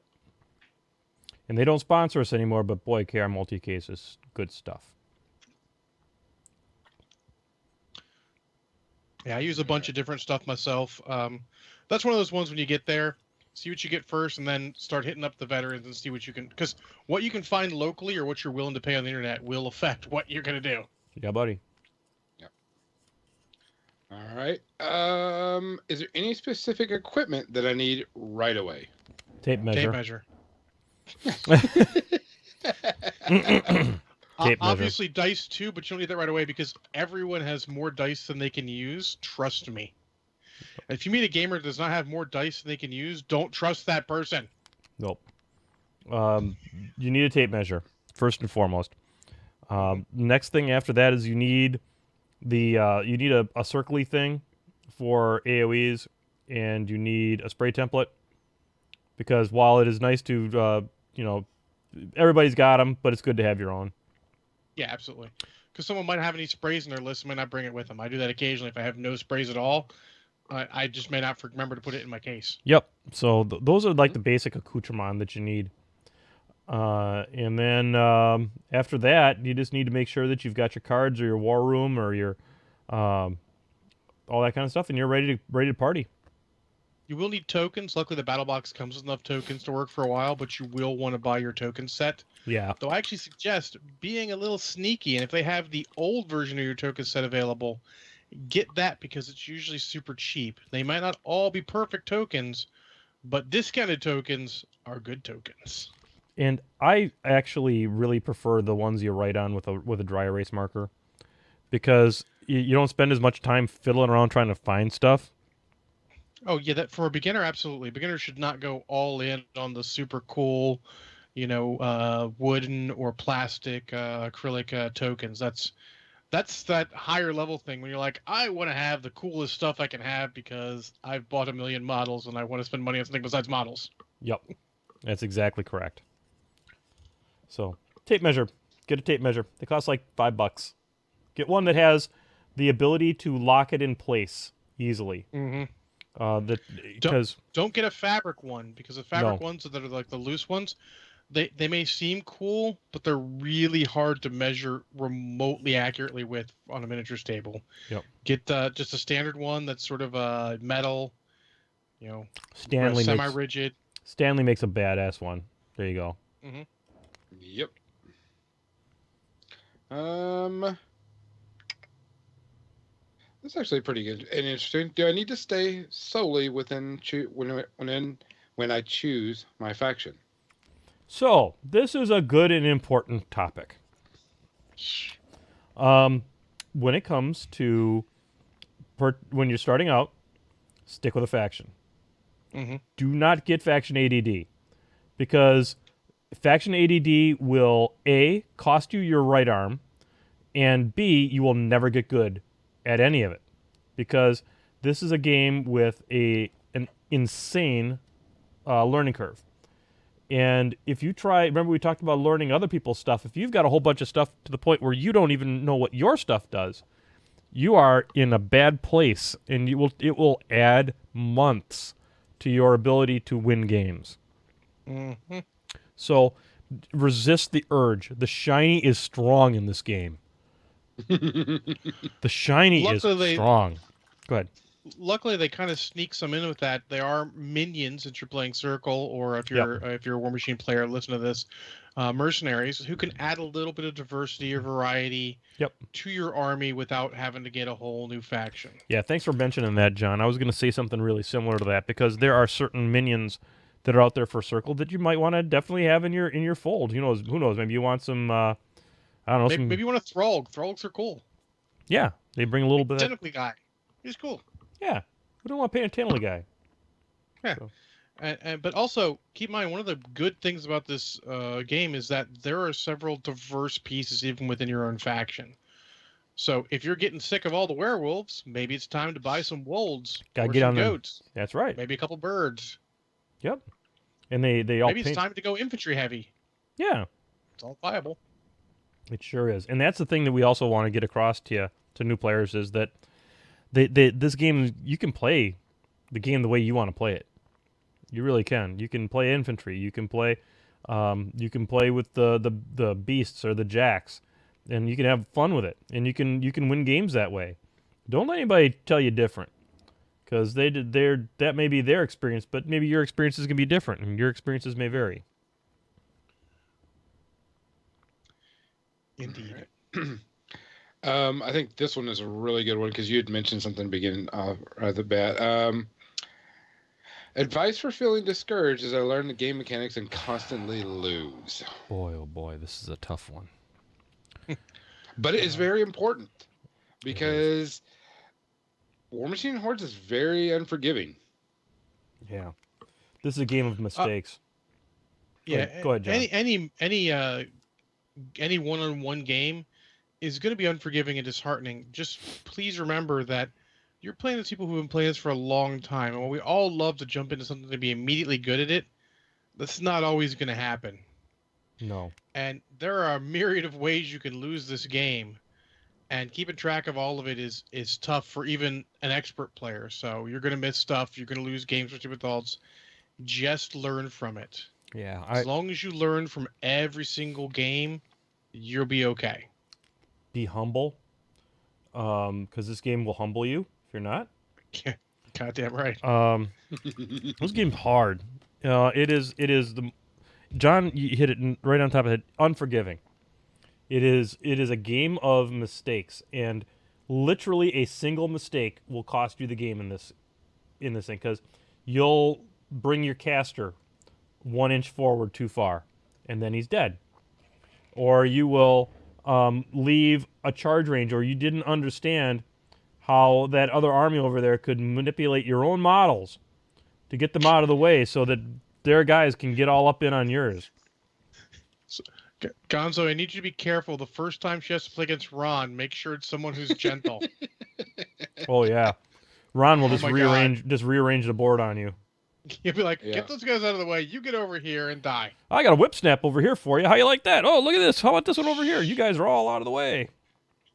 And they don't sponsor us anymore, but boy, KR Multi-Case is good stuff. Yeah, I use a bunch of different stuff myself. That's one of those ones when you get there, see what you get first, and then start hitting up the veterans and see what you can... Because what you can find locally or what you're willing to pay on the internet will affect what you're going to do. Yeah, buddy. Yep. All right. Is there any specific equipment that I need right away? Tape measure. Tape measure. Tape measure. Obviously dice too, but you don't need that right away because everyone has more dice than they can use. Trust me. If you meet a gamer that does not have more dice than they can use, don't trust that person. Nope. You need a tape measure, first and foremost. Next thing after that is you need a circle-y thing for AoEs, and you need a spray template. Because while it is nice to, everybody's got them, but it's good to have your own. Yeah, absolutely. Because someone might have any sprays in their list and might not bring it with them. I do that occasionally. If I have no sprays at all, I just may not remember to put it in my case. Yep. So those are like the basic accoutrement that you need. And then after that, you just need to make sure that you've got your cards or your war room or your all that kind of stuff, and you're ready to party. You will need tokens. Luckily, the battle box comes with enough tokens to work for a while, but you will want to buy your token set. Yeah. Though I actually suggest being a little sneaky, and if they have the old version of your token set available, get that because it's usually super cheap. They might not all be perfect tokens, but discounted tokens are good tokens. And I actually really prefer the ones you write on with a dry erase marker, because you don't spend as much time fiddling around trying to find stuff. Oh, yeah, that for a beginner, absolutely. Beginners should not go all in on the super cool, wooden or plastic acrylic tokens. That's that higher level thing when you're like, I want to have the coolest stuff I can have because I've bought 1 million models and I want to spend money on something besides models. Yep, that's exactly correct. So, tape measure. Get a tape measure. They cost like $5. Get one that has the ability to lock it in place easily. Mm-hmm. Don't get a fabric one, because the fabric ones that are like the loose ones, they may seem cool, but they're really hard to measure remotely accurately with on a miniatures table. Yep. Get just a standard one that's sort of metal, Stanley semi-rigid. Stanley makes a badass one. There you go. Mm-hmm. Yep. That's actually pretty good and interesting. Do I need to stay solely within when I choose my faction? So this is a good and important topic. When it comes to when you're starting out, stick with a faction. Mm-hmm. Do not get faction ADD, because faction ADD will A, cost you your right arm, and B, you will never get good at any of it, because this is a game with an insane learning curve. And if you remember we talked about learning other people's stuff, if you've got a whole bunch of stuff to the point where you don't even know what your stuff does, you are in a bad place, and it will add months to your ability to win games. Mm-hmm. So resist the urge. The shiny is strong in this game. The shiny is strong. Go ahead. luckily they kind of sneak some in with that. They are minions since you're playing Circle, or if you're a War Machine player, listen to this, mercenaries who can add a little bit of diversity or variety to your army without having to get a whole new faction. Yeah, thanks for mentioning that, John. I was going to say something really similar to that because there are certain minions that are out there for Circle that you might want to definitely have in your fold. Who knows? Maybe you want some. I don't know. Maybe you want a Throg. Throgs are cool. Yeah, they bring a little bit. Technically, guy, he's cool. Yeah, we don't want to pay a Tennelly guy. Yeah. So. But also keep in mind, one of the good things about this game is that there are several diverse pieces even within your own faction. So if you're getting sick of all the werewolves, maybe it's time to buy some wolves or some goats. That's right. Maybe a couple birds. Yep. And they all maybe it's time to go infantry heavy. Yeah. It's all viable. It sure is. And that's the thing that we also want to get across to new players is that this game, you can play the game the way you want to play it. You really can. You can play infantry. You can play with the beasts or the jacks, and you can have fun with it. And you can win games that way. Don't let anybody tell you different, because that may be their experience, but maybe your experiences can be different, and your experiences may vary. Indeed. I think this one is a really good one because you had mentioned something beginning right at the bat. Advice for feeling discouraged as I learn the game mechanics and constantly lose. Boy, oh boy, this is a tough one. But it is very important because War Machine Hordes is very unforgiving. Yeah, this is a game of mistakes. Yeah, go ahead, John. Any one-on-one game is going to be unforgiving and disheartening. Just please remember that you're playing with people who've been playing this for a long time, and while we all love to jump into something to be immediately good at it, that's not always going to happen. No. And there are a myriad of ways you can lose this game, and keeping track of all of it is tough for even an expert player. So you're going to miss stuff. You're going to lose games with adults. Just learn from it. Yeah. As long as you learn from every single game, you'll be okay. Be humble, because this game will humble you if you're not. Goddamn right. This game's hard. It is the John, you hit it right on top of it. Unforgiving. It is a game of mistakes, and literally a single mistake will cost you the game in this thing, because you'll bring your caster 1 inch forward too far, and then he's dead. Or you will leave a charge range, or you didn't understand how that other army over there could manipulate your own models to get them out of the way so that their guys can get all up in on yours. So, Gonzo, I need you to be careful. The first time she has to play against Ron, make sure it's someone who's gentle. Oh yeah, Ron will just rearrange the board on you. He'll be like, get those guys out of the way. You get over here and die. I got a whip snap over here for you. How you like that? Oh, look at this. How about this one over here? You guys are all out of the way.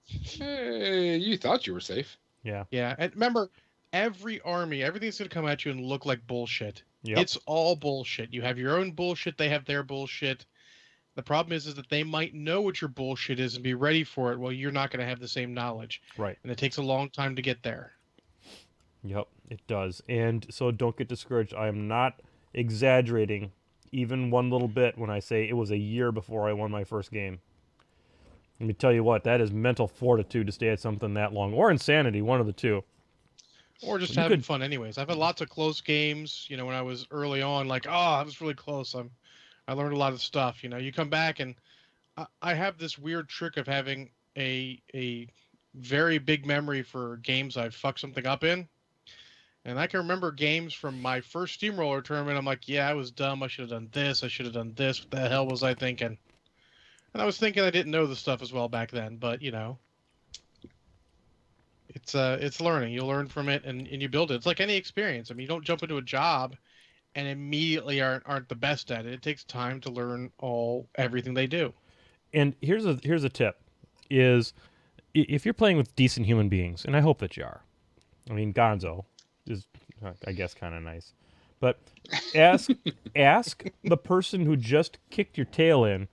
Hey, you thought you were safe. Yeah. Yeah, and remember, every army, everything's going to come at you and look like bullshit. Yep. It's all bullshit. You have your own bullshit. They have their bullshit. The problem is that they might know what your bullshit is and be ready for it. Well, you're not going to have the same knowledge. Right. And it takes a long time to get there. Yep, it does. And so don't get discouraged. I am not exaggerating even one little bit when I say it was a year before I won my first game. Let me tell you what, that is mental fortitude to stay at something that long. Or insanity, one of the two. Or just having fun anyways. I've had lots of close games, when I was early on, like, I was really close. I learned a lot of stuff. You come back, and I have this weird trick of having a very big memory for games I've fucked something up in. And I can remember games from my first Steamroller tournament. I'm like, yeah, I was dumb. I should have done this. I should have done this. What the hell was I thinking? And I was thinking I didn't know the stuff as well back then. But, it's learning. You learn from it, and you build it. It's like any experience. I mean, you don't jump into a job and immediately aren't the best at it. It takes time to learn everything they do. And here's a tip, is if you're playing with decent human beings, and I hope that you are. I mean, Gonzo is, I guess, kind of nice. But ask the person who just kicked your tail in,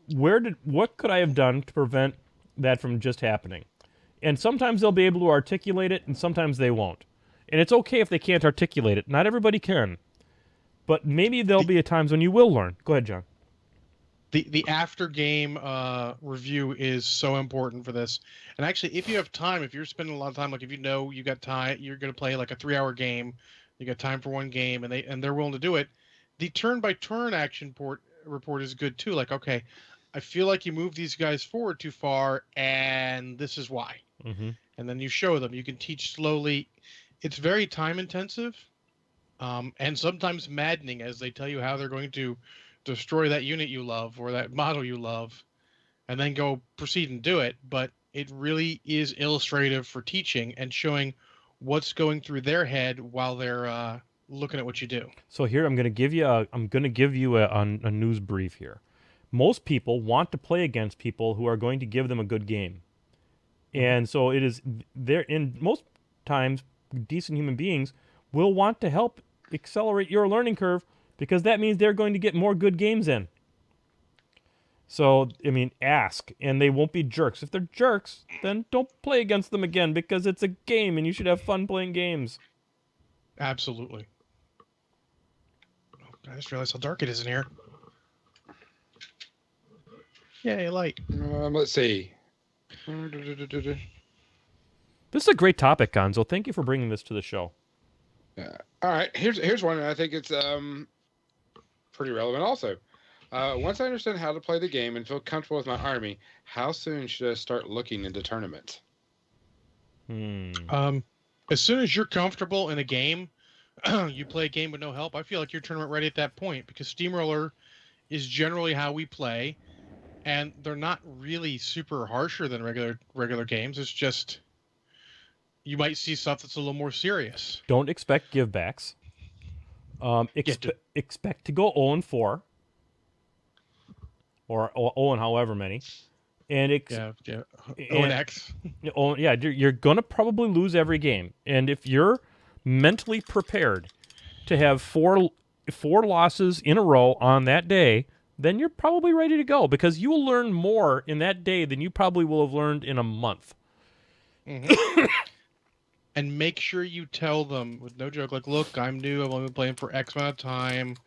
what could I have done to prevent that from just happening? And sometimes they'll be able to articulate it, and sometimes they won't. And it's okay if they can't articulate it. Not everybody can. But maybe there'll be times when you will learn. Go ahead, John. The after game review is so important for this. And actually, if you have time, if you're spending a lot of time, like if you know you got time, you're going to play like a 3-hour game, you got time for one game, and they're willing to do it. The turn by turn action report is good too. Like, okay, I feel like you moved these guys forward too far, and this is why. Mm-hmm. And then you show them. You can teach slowly. It's very time intensive, and sometimes maddening as they tell you how they're going to destroy that unit you love or that model you love, and then go proceed and do it. But it really is illustrative for teaching and showing what's going through their head while they're looking at what you do. So here I'm going to give you a news brief here. Most people want to play against people who are going to give them a good game. And so it is there in most times decent human beings will want to help accelerate your learning curve because that means they're going to get more good games in. So, I mean, ask, and they won't be jerks. If they're jerks, then don't play against them again because it's a game and you should have fun playing games. Absolutely. Oh, I just realized how dark it is in here. Yay, light. Let's see. This is a great topic, Gonzo. Thank you for bringing this to the show. Yeah. All right. Here's one, and I think it's pretty relevant also. Once I understand how to play the game and feel comfortable with my army, how soon should I start looking into tournaments? As soon as you're comfortable in a game, you play a game with no help, I feel like you're tournament ready at that point because Steamroller is generally how we play, and they're not really super harsher than regular games. It's just you might see stuff that's a little more serious. Don't expect givebacks. Expect to go 0-4. Or 0 and however many. And Yeah. O&X. You're going to probably lose every game. And if you're mentally prepared to have four losses in a row on that day, then you're probably ready to go because you will learn more in that day than you probably will have learned in a month. Mm-hmm. And make sure you tell them, with no joke, like, look, I'm new. I've only been playing for X amount of time.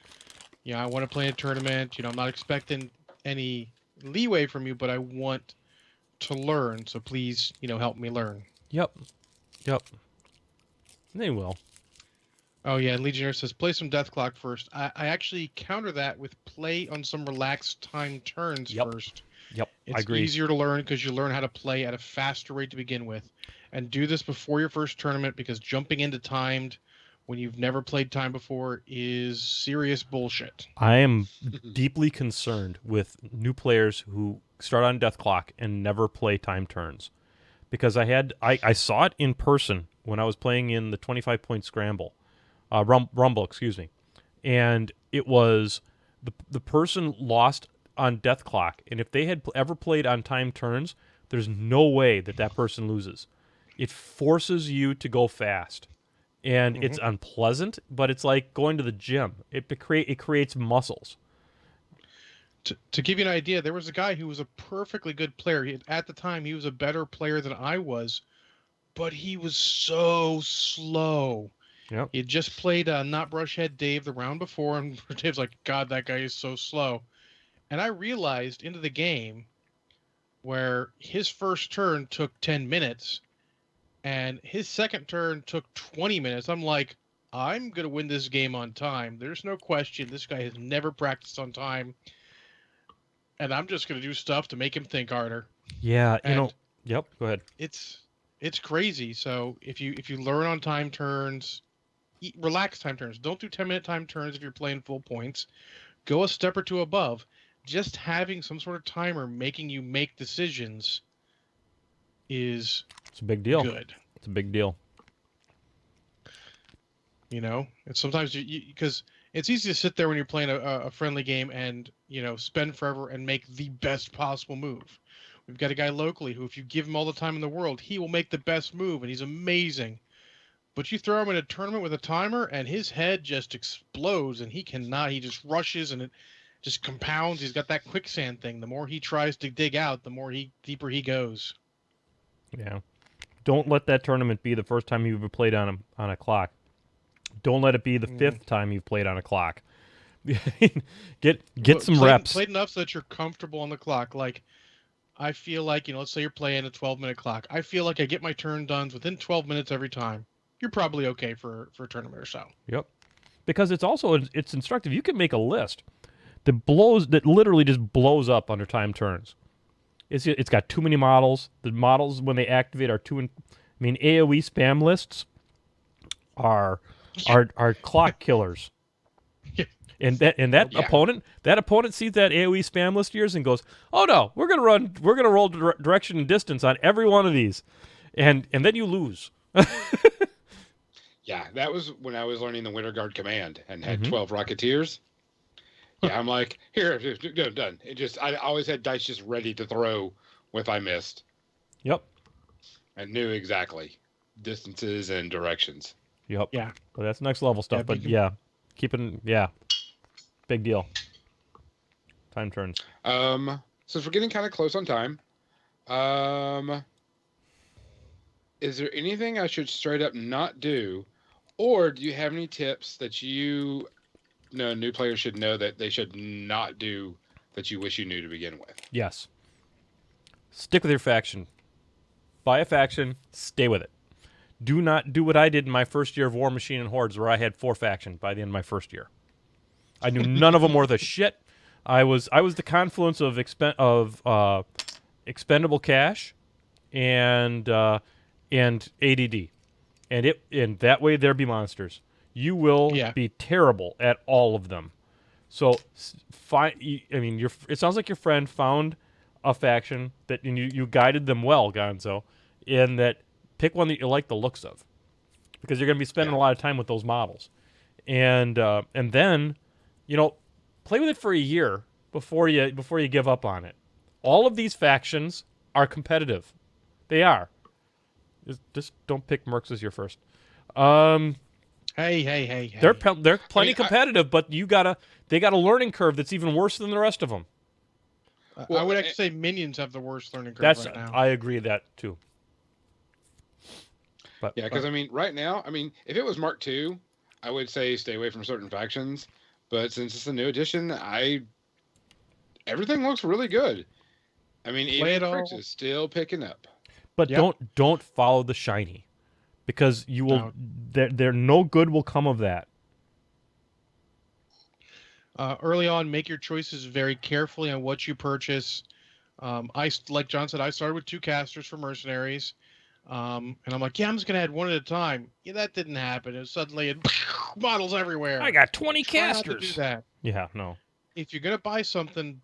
I want to play a tournament. I'm not expecting any leeway from you, but I want to learn. So please, help me learn. Yep. They will. Oh, yeah. Legionnaire says, play some Death Clock first. I actually counter that with play on some relaxed time turns first. Yep, It's I agree. easier to learn because you learn how to play at a faster rate to begin with. And do this before your first tournament because jumping into timed when you've never played time before is serious bullshit. I am deeply concerned with new players who start on Death Clock and never play time turns. Because I saw it in person when I was playing in the 25-point scramble. Rumble, excuse me. And it was the person lost on Death Clock, and if they had ever played on time turns, there's no way that person loses. It forces you to go fast, and it's unpleasant, but it's like going to the gym. It creates muscles. To give you an idea, there was a guy who was a perfectly good player. At the time, he was a better player than I was, but he was so slow. Yep. He had just played Not Brushhead Dave the round before, and Dave's like, God, that guy is so slow. And I realized into the game where his first turn took 10 minutes and his second turn took 20 minutes. I'm like, I'm going to win this game on time. There's no question. This guy has never practiced on time. And I'm just going to do stuff to make him think harder. Yeah, Yep, go ahead. It's crazy. So if you learn on time turns, relax time turns. Don't do 10-minute time turns if you're playing full points. Go a step or two above. Just having some sort of timer making you make decisions it's a big deal. Good. It's a big deal. It's sometimes because it's easy to sit there when you're playing a friendly game and spend forever and make the best possible move. We've got a guy locally who, if you give him all the time in the world, he will make the best move, and he's amazing. But you throw him in a tournament with a timer, and his head just explodes, and he cannot. He just rushes, and it just compounds. He's got that quicksand thing. The more he tries to dig out, the more deeper he goes. Yeah. Don't let that tournament be the first time you've ever played on a clock. Don't let it be the fifth time you've played on a clock. Get some reps. Played enough so that you're comfortable on the clock. Like, I feel like, let's say you're playing a 12-minute clock. I feel like I get my turn done within 12 minutes every time. You're probably okay for a tournament or so. Yep. Because it's instructive. You can make a list that literally just blows up under time turns. It's got too many models. The models when they activate are AoE spam lists are clock killers. Yeah. And that opponent sees that AoE spam list of yours and goes, "Oh no, we're gonna roll direction and distance on every one of these," and then you lose. Yeah, that was when I was learning the Winter Guard command and had 12 Rocketeers. Yeah, I'm like, here, done. I always had dice just ready to throw if I missed. Yep. I knew exactly distances and directions. Yep. Yeah. Well, that's next level stuff. Big deal. Time turns. Since we're getting kind of close on time, is there anything I should straight up not do, or do you have any tips that new players should know that they should not do that you wish you knew to begin with? Yes. Stick with your faction. Buy a faction, stay with it. Do not do what I did in my first year of War Machine and Hordes, where I had 4 factions by the end of my first year. I knew none of them worth a shit. I was the confluence of expendable cash and ADD, and that way there be monsters. You will be terrible at all of them. So it sounds like your friend found a faction and you guided them well, Gonzo, in that pick one that you like the looks of, because you're going to be spending a lot of time with those models, and then play with it for a year before you give up on it. All of these factions are competitive. They are. Just don't pick Mercs as your first. Hey. They're plenty competitive, but they got a learning curve that's even worse than the rest of them. I would actually say minions have the worst learning curve right now. I agree with that too. But because right now, if it was Mark II, I would say stay away from certain factions. But since it's a new edition, everything looks really good. Even Fricks is still picking up. But don't follow the shiny, because you will. There no good will come of that. Early on, make your choices very carefully on what you purchase. Like John said, I started with 2 casters for mercenaries, and I'm like, I'm just gonna add one at a time. Yeah, that didn't happen. And suddenly, models everywhere. I got 20 Try casters. not to do that. Yeah, no. If you're gonna buy something,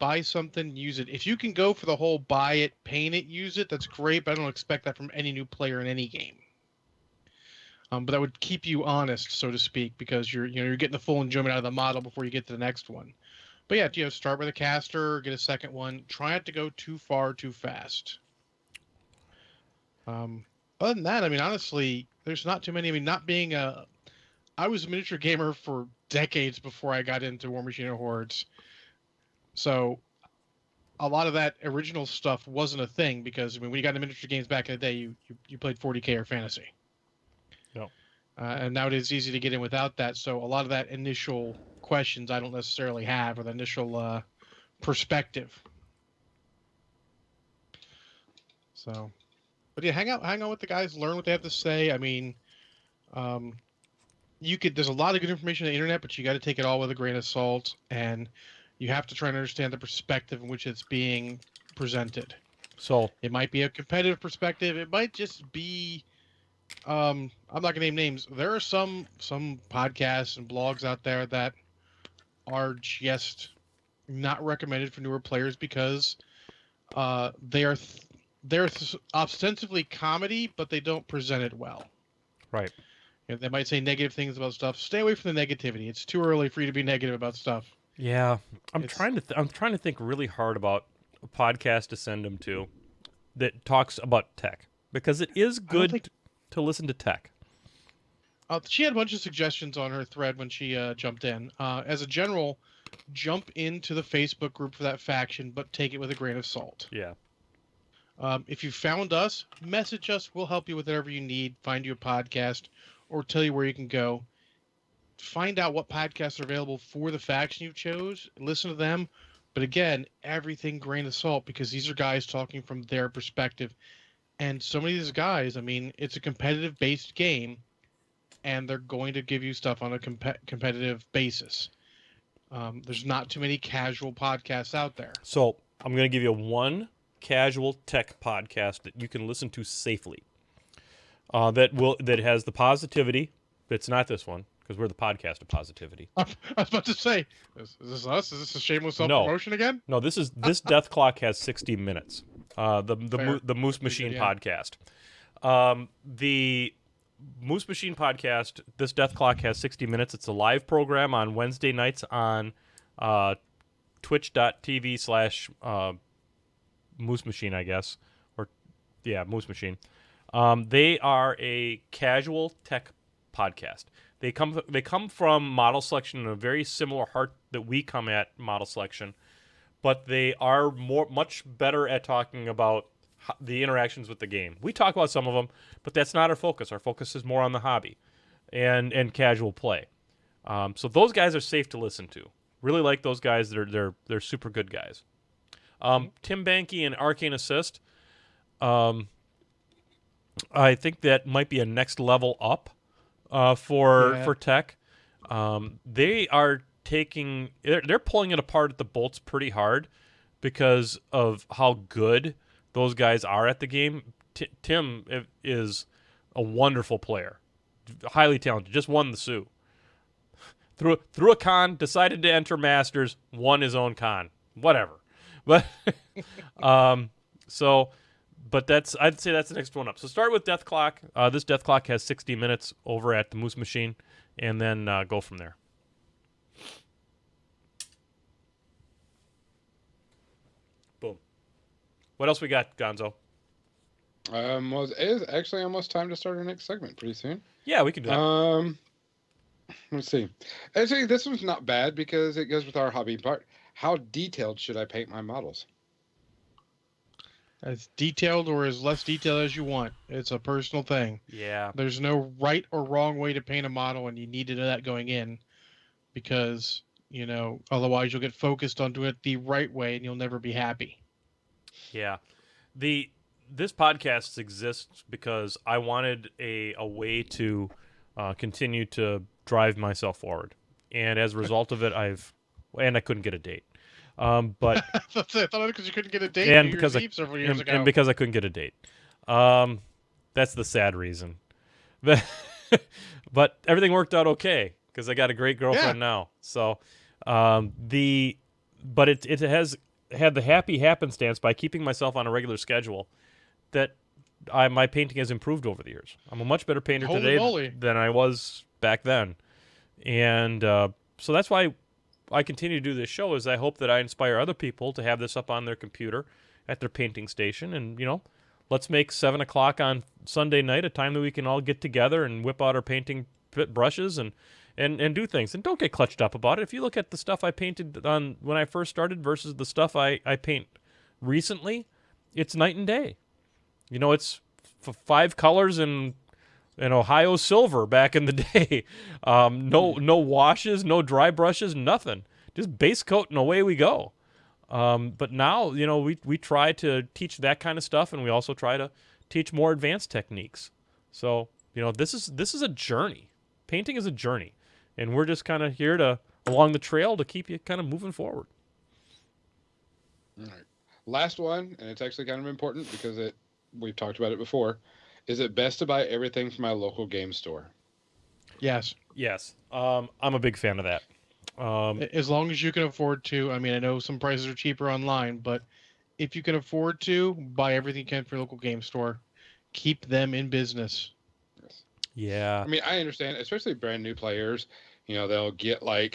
use it. If you can go for the whole buy it, paint it, use it, that's great. But I don't expect that from any new player in any game. But that would keep you honest, so to speak, because you're getting the full enjoyment out of the model before you get to the next one. But yeah, start with a caster, get a second one. Try not to go too far too fast. Other than that, honestly, there's not too many. I was a miniature gamer for decades before I got into War Machine and Hordes, so a lot of that original stuff wasn't a thing, because when you got into miniature games back in the day, you played 40K or fantasy. And now it is easy to get in without that. So a lot of that initial questions I don't necessarily have, or the initial perspective. So, but yeah, hang out with the guys, learn what they have to say. There's a lot of good information on the internet, but you got to take it all with a grain of salt, and you have to try and understand the perspective in which it's being presented. So it might be a competitive perspective. It might just be. I'm not gonna name names. There are some podcasts and blogs out there that are just not recommended for newer players, because they're ostensibly comedy, but they don't present it well. Right. They might say negative things about stuff. Stay away from the negativity. It's too early for you to be negative about stuff. Yeah, I'm trying to think really hard about a podcast to send them to that talks about tech, because it is good to listen to tech. She had a bunch of suggestions on her thread when she jumped in. As a general, jump into the Facebook group for that faction, but take it with a grain of salt. Yeah. If you found us, message us. We'll help you with whatever you need. Find you a podcast or tell you where you can go. Find out what podcasts are available for the faction you chose. Listen to them. But again, everything grain of salt because these are guys talking from their perspective. And so many of these guys, I mean, it's a competitive based game and they're going to give you stuff on a competitive basis. There's not too many casual podcasts out there. So I'm going to give you one casual tech podcast that you can listen to safely. That has the positivity. It's not this one because we're the podcast of positivity. I was about to say, is this us? Is this a shameless self-promotion again? No, this Death Clock has 60 minutes. The Moose Machine good, yeah. podcast. The Moose Machine podcast, this Death Clock has 60 minutes. It's a live program on Wednesday nights on twitch.tv/Moose Machine, I guess. Moose Machine. They are a casual tech podcast. They come from model selection in a very similar heart that we come at model selection, but they are much better at talking about the interactions with the game. We talk about some of them, but that's not our focus. Our focus is more on the hobby and casual play. So those guys are safe to listen to. Really like those guys. They're super good guys. Tim Banky and Arcane Assist. I think that might be a next level up for tech. They are they're pulling it apart at the bolts pretty hard because of how good those guys are at the game. Tim is a wonderful player, highly talented. Just won the Sioux. Through a con, decided to enter Masters, won his own con. Whatever, but I'd say that's the next one up. So start with Death Clock. This Death Clock has 60 minutes over at the Moose Machine, and then go from there. Boom. What else we got, Gonzo? Well, it is actually almost time to start our next segment pretty soon. Yeah, we can do that. Let's see. Actually, this one's not bad because it goes with our hobby part. How detailed should I paint my models? As detailed or as less detailed as you want. It's a personal thing. Yeah. There's no right or wrong way to paint a model, and you need to know that going in because, otherwise you'll get focused on doing it the right way and you'll never be happy. Yeah. This podcast exists because I wanted a way to continue to drive myself forward. And as a result of it, I couldn't get a date. But that's it. I thought because you couldn't get a date and New because Year's Eve several years ago. And because I couldn't get a date. That's the sad reason. But everything worked out okay because I got a great girlfriend now. So but it has had the happy happenstance by keeping myself on a regular schedule that my painting has improved over the years. I'm a much better painter today than I was back then. And so that's why I continue to do this show is I hope that I inspire other people to have this up on their computer at their painting station. And, let's make 7 o'clock on Sunday night a time that we can all get together and whip out our painting brushes and do things. And don't get clutched up about it. If you look at the stuff I painted on when I first started versus the stuff I paint recently, it's night and day. It's 5 colors and Ohio silver back in the day. No washes, no dry brushes, nothing. Just base coat and away we go. But now, we try to teach that kind of stuff, and we also try to teach more advanced techniques. So, this is a journey. Painting is a journey, and we're just kind of here along the trail to keep you kind of moving forward. All right. Last one, and it's actually kind of important because we've talked about it before. Is it best to buy everything from my local game store? Yes. I'm a big fan of that. As long as you can afford to. I mean, I know some prices are cheaper online, but if you can afford to, buy everything you can from your local game store. Keep them in business. Yes. Yeah. I mean, I understand, especially brand new players. They'll get a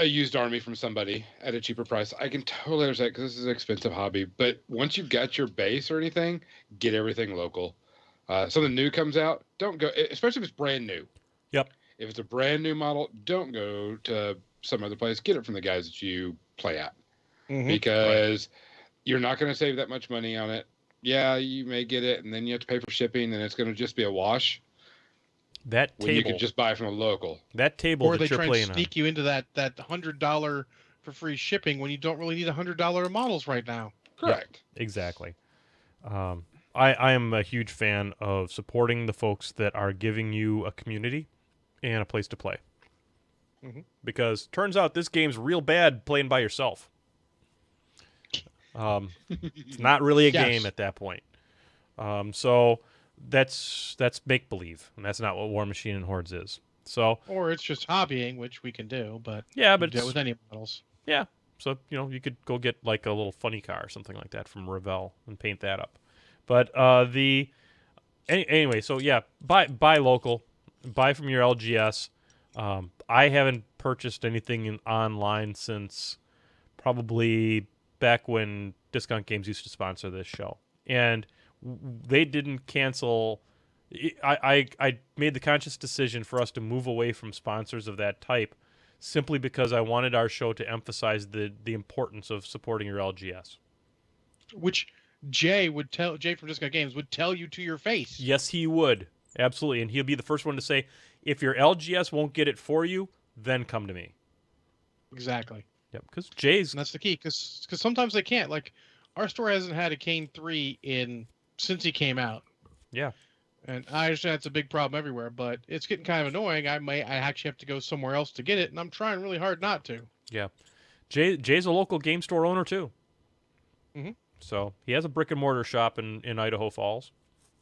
used army from somebody at a cheaper price. I can totally understand because this is an expensive hobby. But once you've got your base or anything, get everything local. Something new comes out, don't go, especially if it's brand new. Yep. If it's a brand new model, don't go to some other place. Get it from the guys that you play at. Mm-hmm. Because You're not going to save that much money on it. Yeah, you may get it, and then you have to pay for shipping, and it's going to just be a wash. That When you table, could just buy from a local. that table Or that they you're try and playing on. sneak you into that $100 for free shipping when you don't really need $100 models right now. Correct. Exactly. I am a huge fan of supporting the folks that are giving you a community and a place to play. Mhm. Because turns out this game's real bad playing by yourself. It's not really a Yes. game at that point. So that's make believe, and that's not what War Machine and Hordes is. So Or it's just hobbying, which we can do, but yeah, you but can do it it's, with any models. yeah. So you could go get like a little funny car or something like that from Revell and paint that up. But anyway, so yeah, buy local, buy from your LGS. I haven't purchased anything online since probably back when Discount Games used to sponsor this show, and they didn't cancel. I made the conscious decision for us to move away from sponsors of that type, simply because I wanted our show to emphasize the importance of supporting your LGS. Which Jay from Discount Games would tell you to your face. Yes, he would. Absolutely. And he'll be the first one to say, if your LGS won't get it for you, then come to me. Exactly. Yep, because Jay's... And that's the key, because sometimes they can't. Like, our store hasn't had a Kane 3 since he came out. Yeah. And I understand it's a big problem everywhere, but it's getting kind of annoying. I actually have to go somewhere else to get it, and I'm trying really hard not to. Yeah. Jay's a local game store owner, too. Mm-hmm. So he has a brick and mortar shop in Idaho Falls.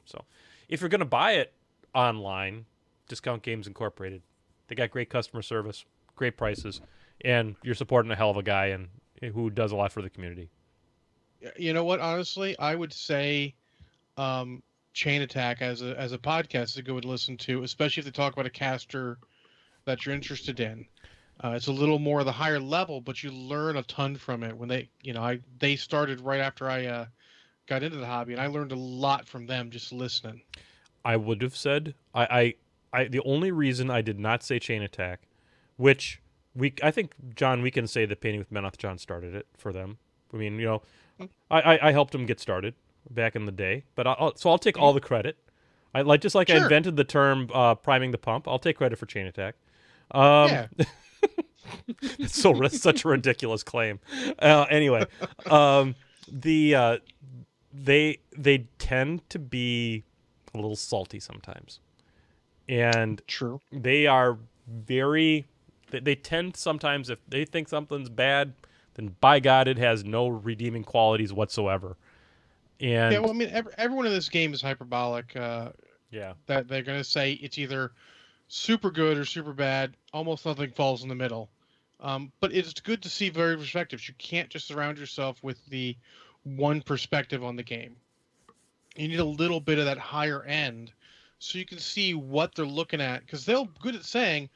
So if you're going to buy it online, Discount Games Incorporated. They got great customer service, great prices, and you're supporting a hell of a guy and who does a lot for the community. You know what? Honestly, I would say Chain Attack as a podcast is a good one to listen to, especially if they talk about a caster that you're interested in. It's a little more of the higher level, but you learn a ton from it. When they started right after I got into the hobby, and I learned a lot from them just listening. I would have said the only reason I did not say Chain Attack, which I think John, we can say that Painting with Menoth John started it for them. I mean, I helped him get started back in the day, but I'll take all the credit. I Sure. invented the term priming the pump. I'll take credit for Chain Attack. Yeah. It's such a ridiculous claim. Anyway, they tend to be a little salty sometimes, and True. they are very. They tend sometimes, if they think something's bad, then by God, it has no redeeming qualities whatsoever. And Yeah, well, I mean, everyone in this game is hyperbolic. yeah, That they're going to say it's either super good or super bad. Almost nothing falls in the middle. But it's good to see varied perspectives. You can't just surround yourself with the one perspective on the game. You need a little bit of that higher end so you can see what they're looking at. Because they're good at saying,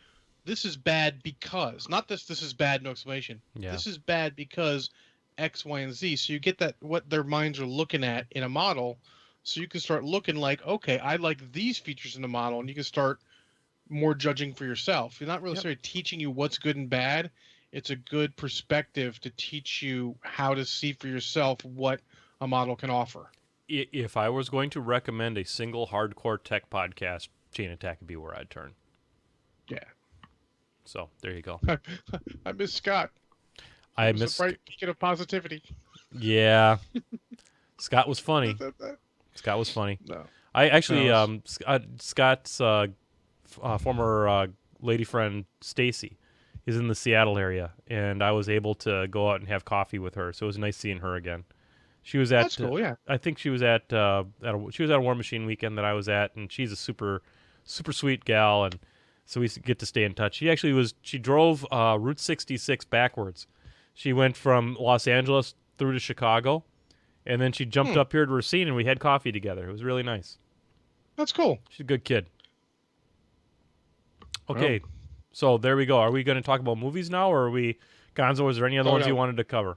this is bad because. Not this is bad, no explanation. Yeah. This is bad because X, Y, and Z. So you get that what their minds are looking at in a model. So you can start looking like, okay, I like these features in the model. And you can start more judging for yourself. You're not really sort of teaching you what's good and bad. It's a good perspective to teach you how to see for yourself what a model can offer. If I was going to recommend a single hardcore tech podcast, Chain Attack would be where I'd turn. Yeah. So there you go. I miss Scott. I It was missed. a bright beacon of positivity. Yeah, Scott was funny. Scott was funny. No. I actually, No, Scott's former lady friend Stacy is in the Seattle area, and I was able to go out and have coffee with her. So it was nice seeing her again. She was at. That's cool. Yeah. I think she was at a War Machine weekend that I was at, and she's a super sweet gal, and so we get to stay in touch. She drove Route 66 backwards. She went from Los Angeles through to Chicago, and then she jumped up here to Racine, and we had coffee together. It was really nice. That's cool. She's a good kid. Okay, so there we go. Are we going to talk about movies now, or are we, Gonzo, is there any other ones no. you wanted to cover?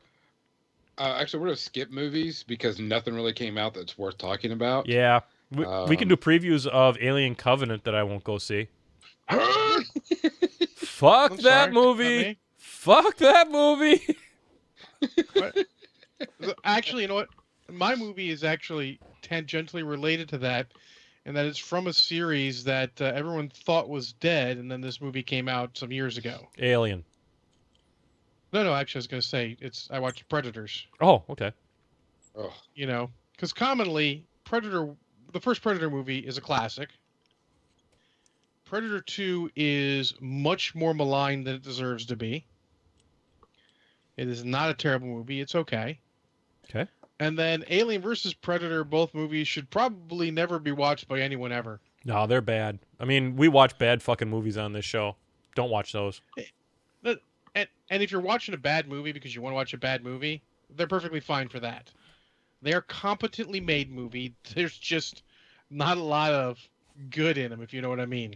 Actually, we're going to skip movies because nothing really came out that's worth talking about. Yeah, we can do previews of Alien Covenant that I won't go see. Fuck I'm that sorry, not movie. me. Fuck that movie. What? Actually, you know what? My movie is actually tangentially related to that, and that it's from a series that everyone thought was dead, and then this movie came out some years ago. Alien. No, actually, I was going to say I watched Predators. Oh, okay. Oh, You know, because commonly the first Predator movie is a classic. Predator 2 is much more maligned than it deserves to be. It is not a terrible movie. It's okay. Okay. And then Alien versus Predator, both movies should probably never be watched by anyone ever. No, they're bad. I mean, we watch bad fucking movies on this show. Don't watch those. And if you're watching a bad movie because you want to watch a bad movie, they're perfectly fine for that. They are competently made movie. There's just not a lot of good in them, if you know what I mean.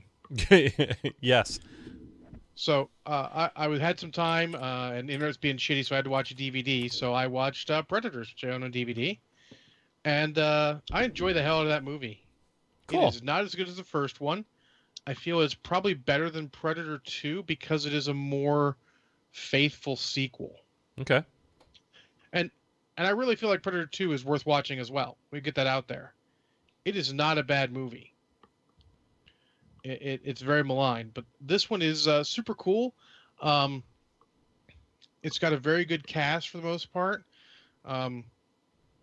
Yes. So I had some time, and the internet's being shitty, so I had to watch a DVD. So I watched Predators, which I own on DVD, and I enjoy the hell out of that movie. Cool. It is not as good as the first one. I feel it's probably better than Predator 2 because it is a more faithful sequel. Okay. And I really feel like Predator 2 is worth watching as well. We get that out there. It is not a bad movie. It's very maligned, but this one is super cool. It's got a very good cast for the most part.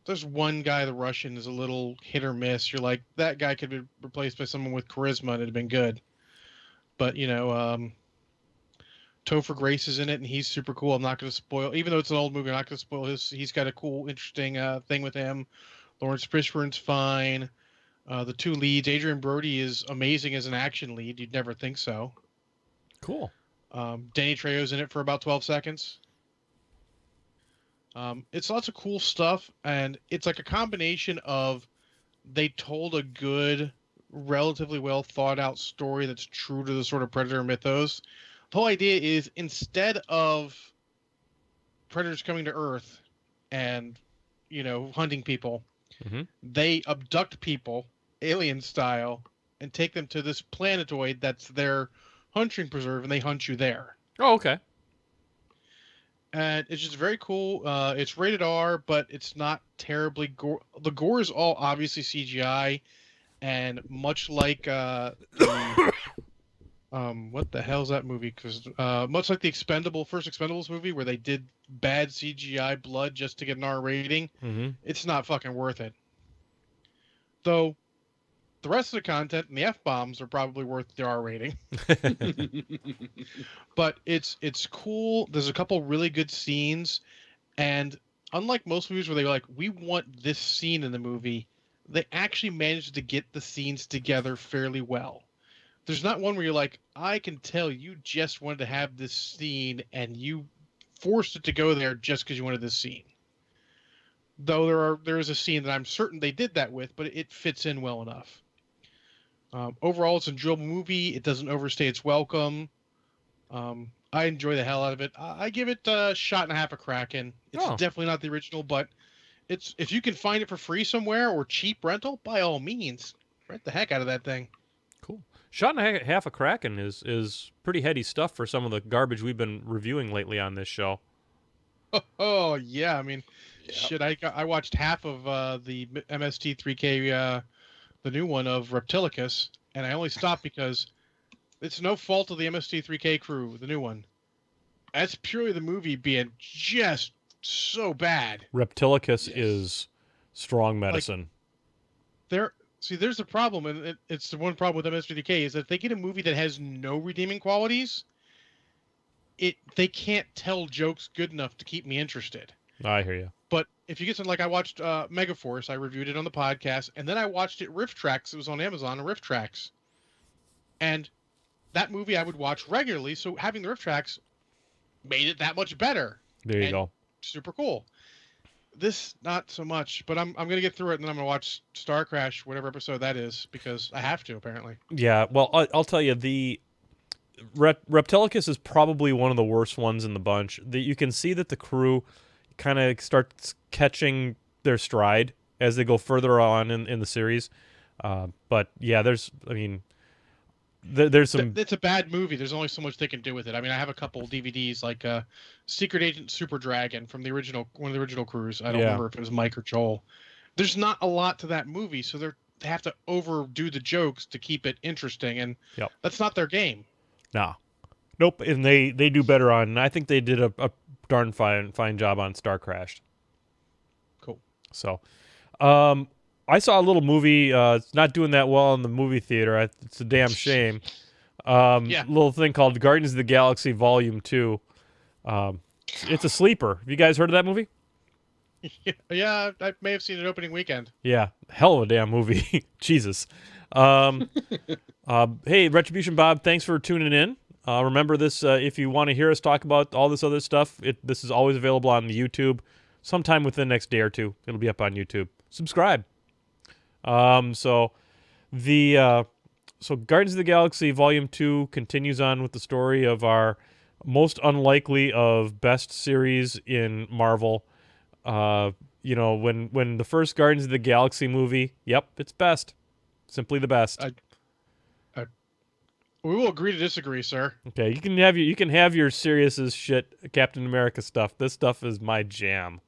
There's one guy, the Russian, is a little hit or miss. You're like, that guy could be replaced by someone with charisma and it'd have been good. But, Topher Grace is in it, and he's super cool. I'm not going to spoil, even though it's an old movie, I'm not going to spoil he's got a cool, interesting thing with him. Lawrence Fishburne's fine. The two leads, Adrian Brody is amazing as an action lead. You'd never think so. Cool. Danny Trejo's in it for about 12 seconds. It's lots of cool stuff, and it's like a combination of they told a good, relatively well thought out story that's true to the sort of Predator mythos. The whole idea is instead of predators coming to Earth and, hunting people, they abduct people, alien style, and take them to this planetoid that's their hunting preserve, and they hunt you there. Oh, okay. And it's just very cool. It's rated R, but it's not terribly gore. The gore is all obviously CGI, and much like what the hell's that movie? Because much like the first Expendables movie, where they did bad CGI blood just to get an R rating, it's not fucking worth it. Though the rest of the content and the F-bombs are probably worth the R rating. But it's cool. There's a couple really good scenes, and unlike most movies where they're like, we want this scene in the movie, they actually managed to get the scenes together fairly well. There's not one where you're like, I can tell you just wanted to have this scene and you forced it to go there just because you wanted this scene. Though there is a scene that I'm certain they did that with, but it fits in well enough. Overall, it's an enjoyable movie. It doesn't overstay its welcome. I enjoy the hell out of it. I give it a shot and a half of Kraken. It's definitely not the original, but if you can find it for free somewhere or cheap rental, by all means, rent the heck out of that thing. Cool. Shot and a half of Kraken is pretty heady stuff for some of the garbage we've been reviewing lately on this show. Oh yeah, I mean, shit. I watched half of the MST3K, the new one of Reptilicus, and I only stopped because it's no fault of the MST3K crew, the new one. That's purely the movie being just so bad. Reptilicus is strong medicine. There's the problem, and it's the one problem with MST3K is that if they get a movie that has no redeeming qualities, they can't tell jokes good enough to keep me interested. I hear you. But if you get something like I watched Megaforce, I reviewed it on the podcast, and then I watched it Riff Tracks. It was on Amazon, Riff Tracks. And that movie I would watch regularly, so having the Riff Tracks made it that much better. There you go. Super cool. This, not so much, but I'm going to get through it, and then I'm going to watch Star Crash, whatever episode that is, because I have to, apparently. Yeah, well, I'll tell you, the Reptilicus is probably one of the worst ones in the bunch. You can see that the crew kind of starts catching their stride as they go further on in the series. But yeah, there's some. It's a bad movie. There's only so much they can do with it. I mean, I have a couple DVDs like Secret Agent Super Dragon from one of the original crews. I don't remember if it was Mike or Joel. There's not a lot to that movie, so they have to overdo the jokes to keep it interesting, and that's not their game. Nah. Nope, and they do better on. And I think they did a darn fine job on Star Crashed. Cool. So, I saw a little movie. It's not doing that well in the movie theater. It's a damn shame. Little thing called Guardians of the Galaxy Volume 2. It's a sleeper. Have you guys heard of that movie? Yeah, I may have seen it opening weekend. Yeah, hell of a damn movie. Jesus. Hey, Retribution Bob, thanks for tuning in. Remember this, if you want to hear us talk about all this other stuff, this is always available on the YouTube. Sometime within the next day or two, it'll be up on YouTube. Subscribe. So Guardians of the Galaxy Volume 2 continues on with the story of our most unlikely of best series in Marvel. When the first Guardians of the Galaxy movie, it's best. Simply the best. We will agree to disagree, sir. Okay, you can have your serious as shit Captain America stuff. This stuff is my jam.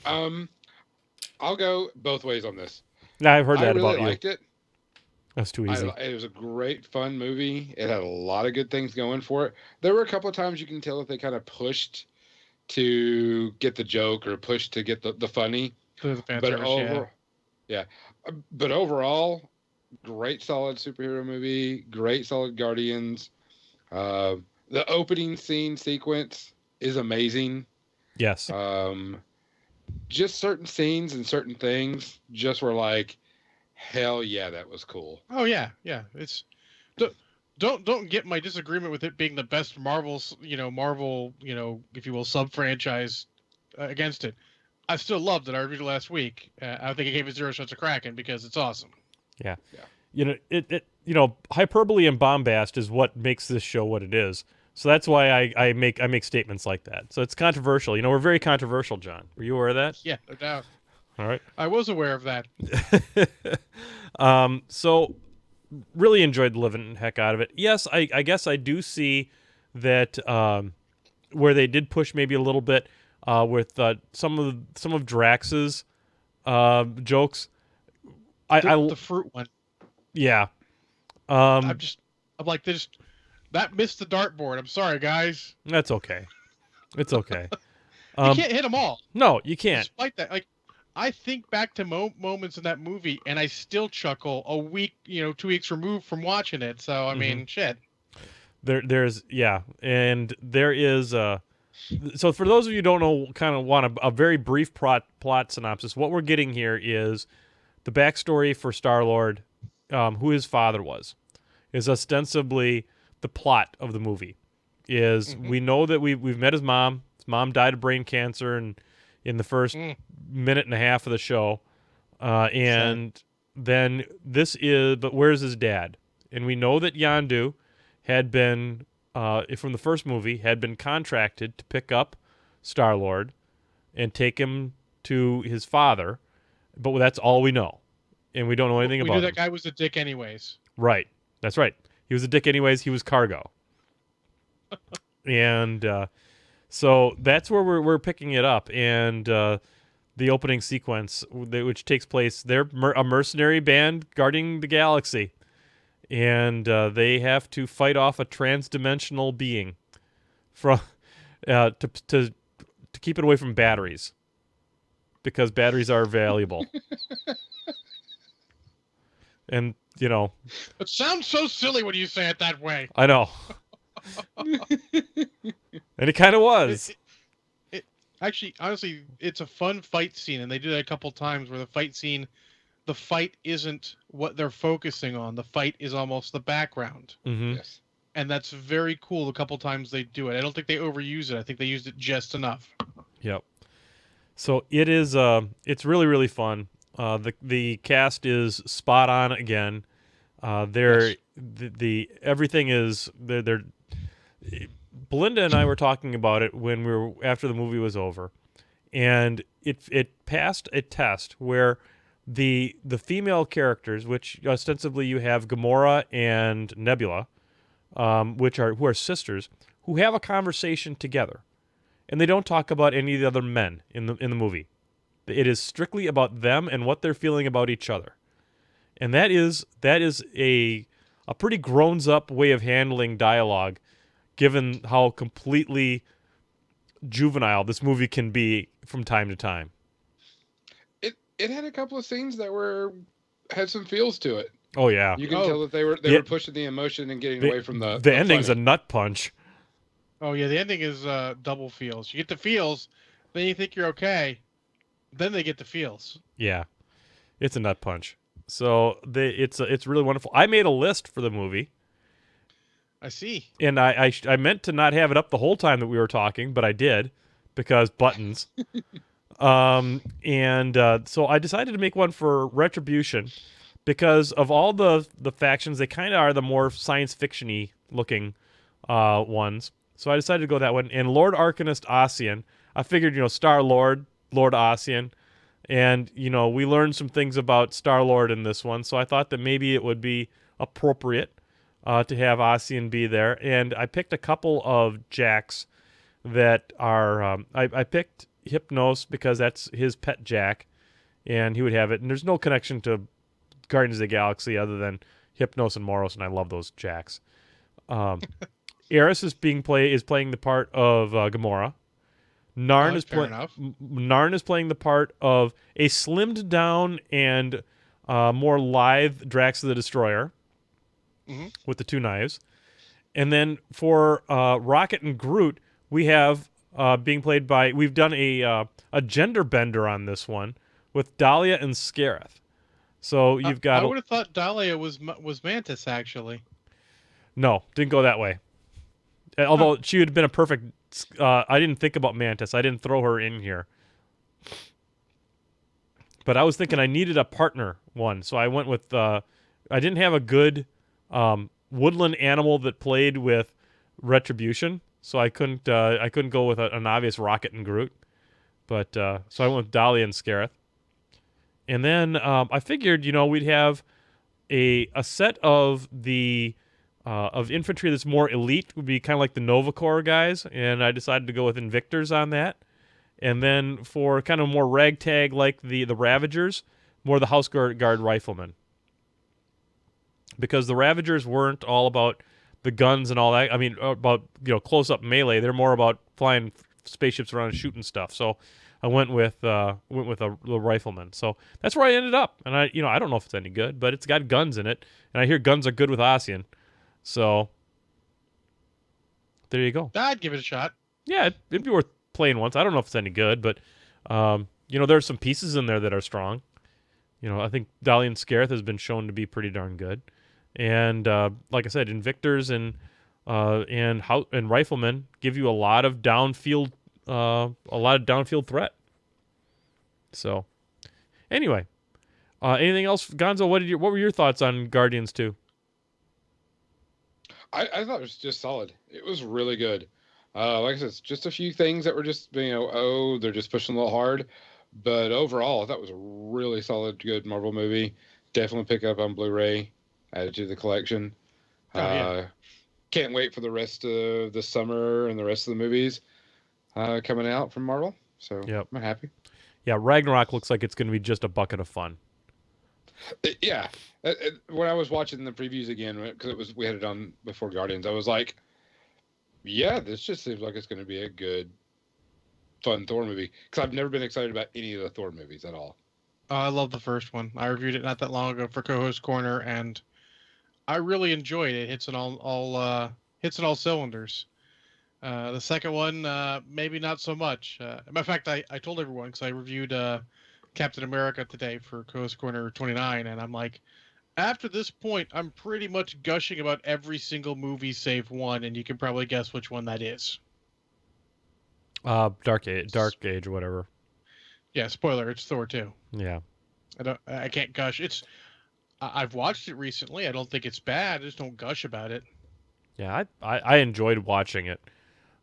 I'll go both ways on this. Now I've heard that I really about you. liked it. That's too easy. It was a great, fun movie. It had a lot of good things going for it. There were a couple of times you can tell that they kind of pushed to get the joke or pushed to get the funny. But overall, great, solid superhero movie. Great, solid Guardians. The opening scene sequence is amazing. Yes. Just certain scenes and certain things just were like, hell yeah, that was cool. Oh yeah. It's don't get my disagreement with it being the best Marvel, if you will, sub franchise against it. I still loved it. I reviewed it last week. I think I gave it 0 shots of Kraken because it's awesome. Yeah. Hyperbole and bombast is what makes this show what it is. So that's why I make statements like that. So it's controversial. We're very controversial, John. Were you aware of that? Yeah, no doubt. All right. I was aware of that. So really enjoyed the living heck out of it. Yes, I guess I do see that where they did push maybe a little bit with some of Drax's jokes. The fruit one. Yeah. I'm like this. That missed the dartboard. I'm sorry, guys. That's okay. It's okay. You can't hit them all. No, you can't. Despite that, I think back to moments in that movie, and I still chuckle a week, 2 weeks removed from watching it. So I mean, shit. There's and there is so for those of you who don't know, kind of want a very brief plot synopsis. What we're getting here is the backstory for Star-Lord, who his father was, is ostensibly the plot of the movie. We know that we've met his mom. His mom died of brain cancer, and in the first minute and a half of the show, and then but where's his dad? And we know that Yondu had been, from the first movie, had been contracted to pick up Star-Lord and take him to his father, but that's all we know, and we don't know anything about him. We knew that guy was a dick anyways. Right, that's right. He was a dick anyways. He was cargo. And so that's where we're picking it up. And the opening sequence, which takes place, they're a mercenary band guarding the galaxy. And they have to fight off a trans-dimensional being from to keep it away from batteries. Because batteries are valuable. And, it sounds so silly when you say it that way. I know. And it kind of was. Actually, honestly, it's a fun fight scene, and they do that a couple times where the fight isn't what they're focusing on. The fight is almost the background. Mm-hmm. Yes. And that's very cool the couple times they do it. I don't think they overuse it. I think they used it just enough. Yep. So it is. It's really, really fun. The cast is spot on again. The everything is they're Belinda and I were talking about it after the movie was over, and it passed a test where the female characters, which ostensibly you have Gamora and Nebula, who are sisters, who have a conversation together, and they don't talk about any of the other men in the movie. It is strictly about them and what they're feeling about each other, and that is a pretty grown up way of handling dialogue, given how completely juvenile this movie can be from time to time. It had a couple of scenes that had some feels to it. Oh yeah, You can tell that they were pushing the emotion and getting away from the ending's funny. a nut punch. Oh yeah, the ending is double feels. You get the feels, then you think you're okay, then they get the feels. Yeah, it's a nut punch. So it's really wonderful. I made a list for the movie. I see. And I meant to not have it up the whole time that we were talking, but I did because buttons. So I decided to make one for Retribution because of all the factions, they kind of are the more science fiction-y looking ones. So I decided to go that one. And Lord Arcanist Ossian, I figured, Star-Lord, Lord Ossian. And, we learned some things about Star-Lord in this one, so I thought that maybe it would be appropriate to have Ossian be there. And I picked a couple of Jacks that are... I picked Hypnos because that's his pet Jack, and he would have it. And there's no connection to Guardians of the Galaxy other than Hypnos and Moros, and I love those Jacks. Eris is playing the part of Gamora. Narn is playing the part of a slimmed down and more lithe Drax the Destroyer with the two knives. And then for Rocket and Groot, we have being played by... We've done a gender bender on this one with Dahlia and Scareth. So you've got... I would have thought Dahlia was Mantis, actually. No, didn't go that way. Although she would have been a perfect... I didn't think about Mantis. I didn't throw her in here. But I was thinking I needed a partner one. So I went with... I didn't have a good woodland animal that played with Retribution. So I couldn't go with an obvious Rocket and Groot. But so I went with Dahlia and Scareth. And then I figured, we'd have a set of the... of infantry that's more elite would be kind of like the Nova Corps guys, and I decided to go with Invictors on that. And then for kind of more ragtag like the Ravagers, more the House Guard Riflemen. Because the Ravagers weren't all about the guns and all that. I mean, about close-up melee. They're more about flying spaceships around and shooting stuff. So I went with the Riflemen. So that's where I ended up. And I don't know if it's any good, but it's got guns in it, and I hear guns are good with Ossian. So, there you go. I'd give it a shot. Yeah, it'd be worth playing once. I don't know if it's any good, but, there's some pieces in there that are strong. I think Dahlia and Scareth has been shown to be pretty darn good. And, like I said, Invictors and Riflemen give you a lot of downfield threat. So, anyway. Anything else? Gonzo, what were your thoughts on Guardians 2? I thought it was just solid. It was really good. Like I said, it's just a few things that were just, they're just pushing a little hard. But overall, I thought it was a really solid, good Marvel movie. Definitely pick up on Blu-ray, add it to the collection. Yeah. Can't wait for the rest of the summer and the rest of the movies coming out from Marvel. So yep. I'm happy. Yeah, Ragnarok looks like it's going to be just a bucket of fun. Yeah. When I was watching the previews again, because we had it on before Guardians, I was like, yeah, this just seems like it's going to be a good, fun Thor movie. Because I've never been excited about any of the Thor movies at all. I love the first one. I reviewed it not that long ago for Co-Host Corner, and I really enjoyed it. It hits on all cylinders. The second one, maybe not so much. Matter of fact, I told everyone, because I reviewed Captain America today for Co-Host Corner 29, and I'm like, after this point, I'm pretty much gushing about every single movie save one, and you can probably guess which one that is. Dark Age or whatever. Yeah, spoiler, it's Thor 2. Yeah. I can't gush. I've watched it recently. I don't think it's bad. I just don't gush about it. Yeah, I enjoyed watching it.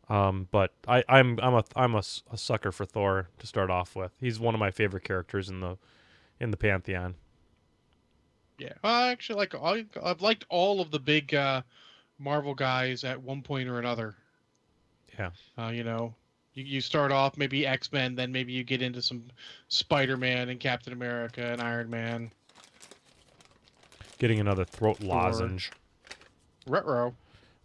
But I'm a sucker for Thor to start off with. He's one of my favorite characters in in the pantheon. Yeah, I actually I've liked all of the big Marvel guys at one point or another. Yeah. You know, you start off maybe X-Men, then maybe you get into some Spider-Man and Captain America and Iron Man. Getting another throat Thor. lozenge. Retro.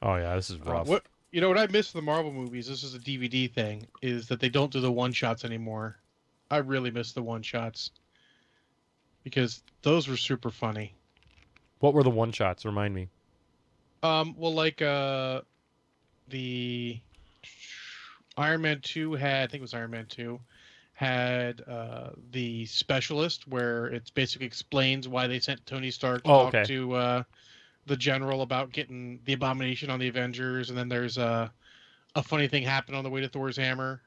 Oh yeah, this is rough. What I miss the Marvel movies, this is a DVD thing, is that they don't do the one-shots anymore. I really miss the one-shots. Because those were super funny. What were the one shots? Remind me. Well, like the Iron Man 2 had, I think it was Iron Man 2, had the specialist where it basically explains why they sent Tony Stark to talk to the general about getting the Abomination on the Avengers, and then there's a funny thing happened on the way to Thor's hammer.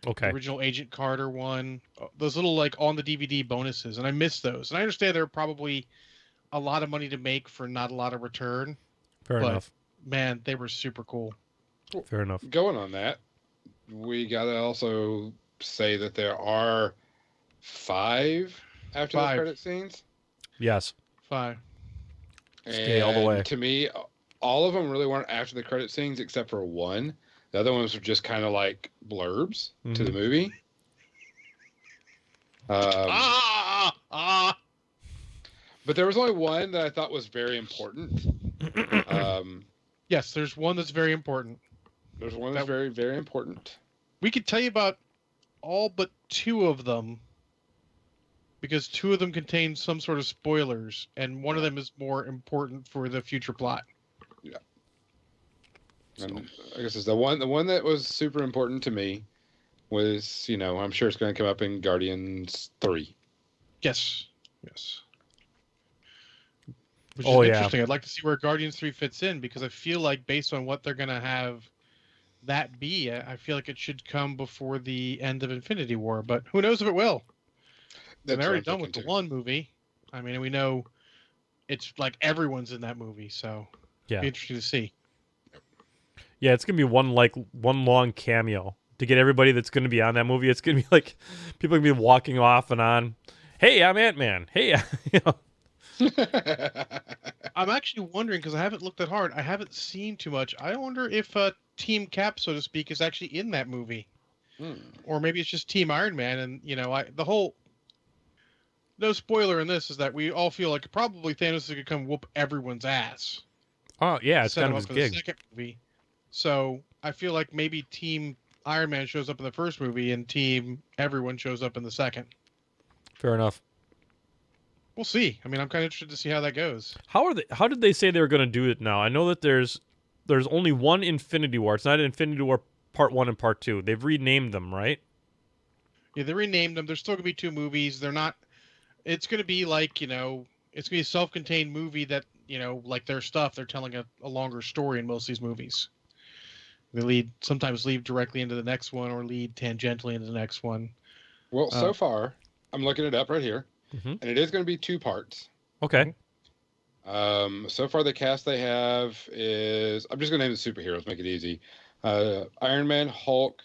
Okay. The original Agent Carter one. Those little like on the DVD bonuses, and I miss those. And I understand they're probably a lot of money to make for not a lot of return. Fair but, enough. Man, they were super cool. Fair enough. Going on that, we gotta also say that there are 5 after the credit scenes. Yes. 5. Stay all the way. To me, all of them really weren't after the credit scenes except for one. The other ones were just kind of like blurbs to the movie. But there was only one that I thought was very important. Yes, there's one that's very important. There's one that's very, very important. We could tell you about all but 2 of them because 2 of them contain some sort of spoilers, and one of them is more important for the future plot. Yeah. And I guess it's the one that was super important to me was, I'm sure it's going to come up in Guardians 3. Yes. Which is interesting. I'd like to see where Guardians 3 fits in because I feel like based on what they're going to have that be, I feel like it should come before the end of Infinity War, but who knows if it will. They're already done with the one movie. I mean, we know it's like everyone's in that movie, so it'll be interesting to see. Yeah, it's gonna be one long cameo to get everybody that's gonna be on that movie. It's gonna be like people are gonna be walking off and on. Hey, I'm Ant-Man. Hey, I'm actually wondering because I haven't looked that hard. I haven't seen too much. I wonder if Team Cap, so to speak, is actually in that movie, or maybe it's just Team Iron Man. And the whole no spoiler in this is that we all feel like probably Thanos could come whoop everyone's ass. Oh yeah, it's kind of his for gig. The second movie. So I feel like maybe Team Iron Man shows up in the first movie and Team Everyone shows up in the second. Fair enough. We'll see. I mean, I'm kind of interested to see how that goes. How did they say they were going to do it now? I know that there's only one Infinity War. It's not Infinity War Part 1 and Part 2. They've renamed them, right? Yeah, they renamed them. There's still going to be 2 movies. They're not... It's going to be like, it's going to be a self-contained movie that, like their stuff, they're telling a longer story in most of these movies. They sometimes lead directly into the next one or lead tangentially into the next one. Well, so far, I'm looking it up right here, and it is going to be 2 parts. Okay. So far, the cast they have is... I'm just going to name the superheroes, make it easy. Iron Man, Hulk,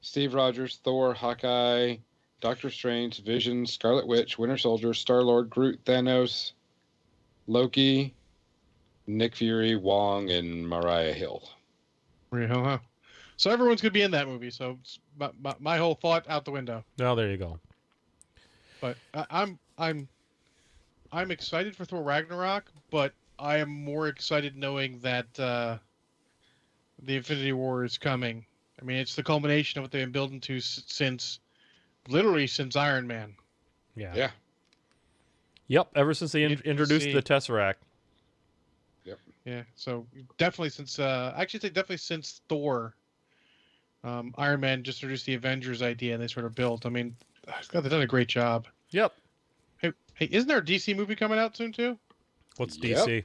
Steve Rogers, Thor, Hawkeye, Doctor Strange, Vision, Scarlet Witch, Winter Soldier, Star-Lord, Groot, Thanos, Loki, Nick Fury, Wong, and Mariah Hill. So everyone's going to be in that movie. So my whole thought out the window. Oh, there you go. But I'm excited for Thor Ragnarok, but I am more excited knowing that the Infinity War is coming. I mean, it's the culmination of what they've been building to since Iron Man. Yeah. Yep. Ever since they introduced the Tesseract. Yep. Yeah. So definitely since definitely since Thor, Iron Man just introduced the Avengers idea and they sort of built. I mean, they've done a great job. Yep. Hey, isn't there a DC movie coming out soon too? What's DC?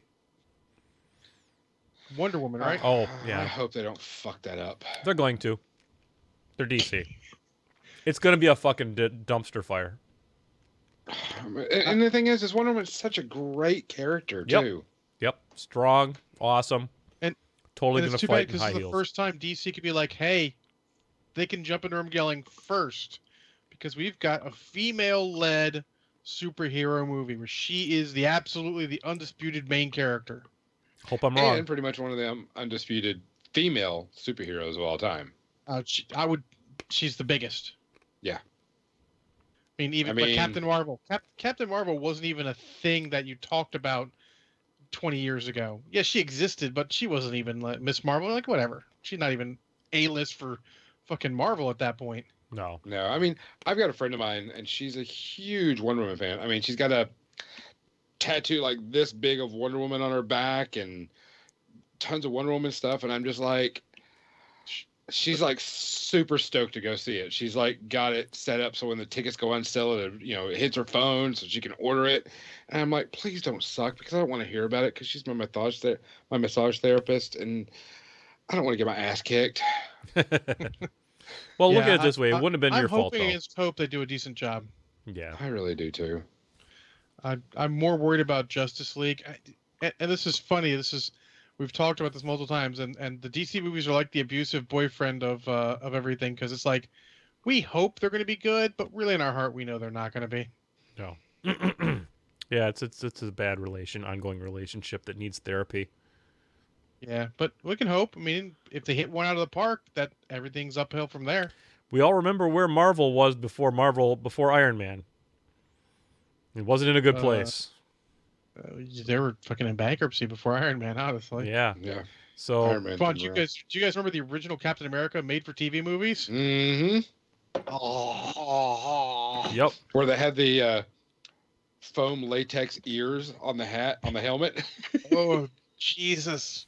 Wonder Woman, right? Oh, yeah. I hope they don't fuck that up. They're going to. They're DC. It's going to be a fucking dumpster fire. And the thing is Wonder Woman's such a great character, too. Yep. Strong, awesome, and totally going to fight in high heels. This is the first time DC could be like, hey, they can jump into room yelling first because we've got a female-led superhero movie where she is the absolutely the undisputed main character. Hope I'm wrong. And pretty much one of them undisputed female superheroes of all time. She's the biggest. Yeah. I mean, but Captain Marvel. Captain Marvel wasn't even a thing that you talked about 20 years ago. Yeah, she existed, but she wasn't even like Miss Marvel. Like, whatever. She's not even A-list for fucking Marvel at that point. No. No, I mean, I've got a friend of mine, and she's a huge Wonder Woman fan. I mean, she's got a tattoo like this big of Wonder Woman on her back and tons of Wonder Woman stuff. And I'm just like, she's like super stoked to go see it. She's like got it set up so when the tickets go on sale, it hits her phone so she can order it. And I'm like, please don't suck, because I don't want to hear about it, because she's my massage therapist, and I don't want to get my ass kicked. Well, look at it this way: it wouldn't have been your fault, though. I'm hoping against hope they do a decent job. Yeah, I really do too. I'm more worried about Justice League, and this is funny. We've talked about this multiple times, and the DC movies are like the abusive boyfriend of everything, because it's like we hope they're going to be good, but really in our heart we know they're not going to be. No. Yeah, it's a bad ongoing relationship that needs therapy. Yeah, but we can hope. I mean, if they hit one out of the park, that everything's uphill from there. We all remember where Marvel was before Iron Man. It wasn't in a good place. They were fucking in bankruptcy before Iron Man, honestly. Yeah. Yeah. So, Iron Man do you guys remember the original Captain America made for TV movies? Mm-hmm. Yep. Where they had the foam latex ears on the helmet. Oh, Jesus.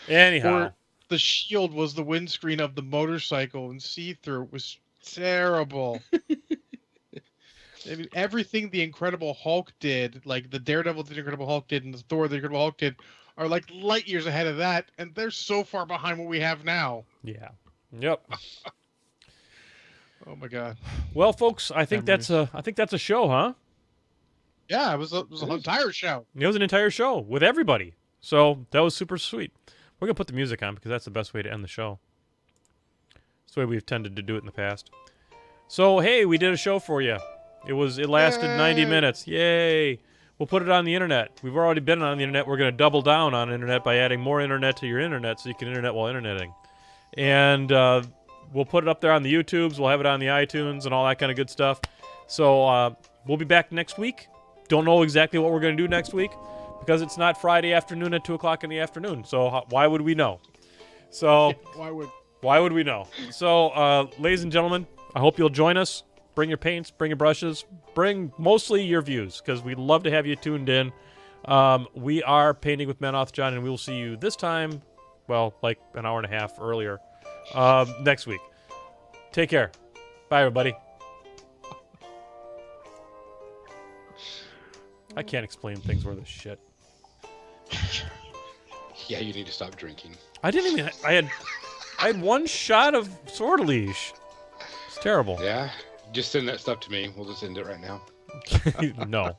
Anyhow. Or the shield was the windscreen of the motorcycle and see-through. It was terrible. I mean, everything the Incredible Hulk did, like the Daredevil the Incredible Hulk did and the Thor the Incredible Hulk did, are like light years ahead of that, and they're so far behind what we have now. Yeah. Yep. Oh my God. Well, folks, I think that's a show, huh? Yeah, it was an entire show. It was an entire show with everybody. So that was super sweet. We're gonna put the music on because that's the best way to end the show. It's the way we've tended to do it in the past. So hey, we did a show for you. It lasted 90 minutes. Yay! We'll put it on the internet. We've already been on the internet. We're gonna double down on internet by adding more internet to your internet, so you can internet while interneting. And we'll put it up there on the YouTubes. We'll have it on the iTunes and all that kind of good stuff. So we'll be back next week. Don't know exactly what we're gonna do next week, because it's not Friday afternoon at 2 o'clock in the afternoon. So why would we know? So why would we know? So, ladies and gentlemen, I hope you'll join us. Bring your paints, bring your brushes, bring mostly your views, because we'd love to have you tuned in. We are Painting with Menoth John, and we will see you this time, well, like an hour and a half earlier, next week. Take care. Bye, everybody. I can't explain things worth a shit. Yeah, you need to stop drinking. I had one shot of Sword Leash. It's terrible. Yeah, just send that stuff to me. We'll just end it right now. No.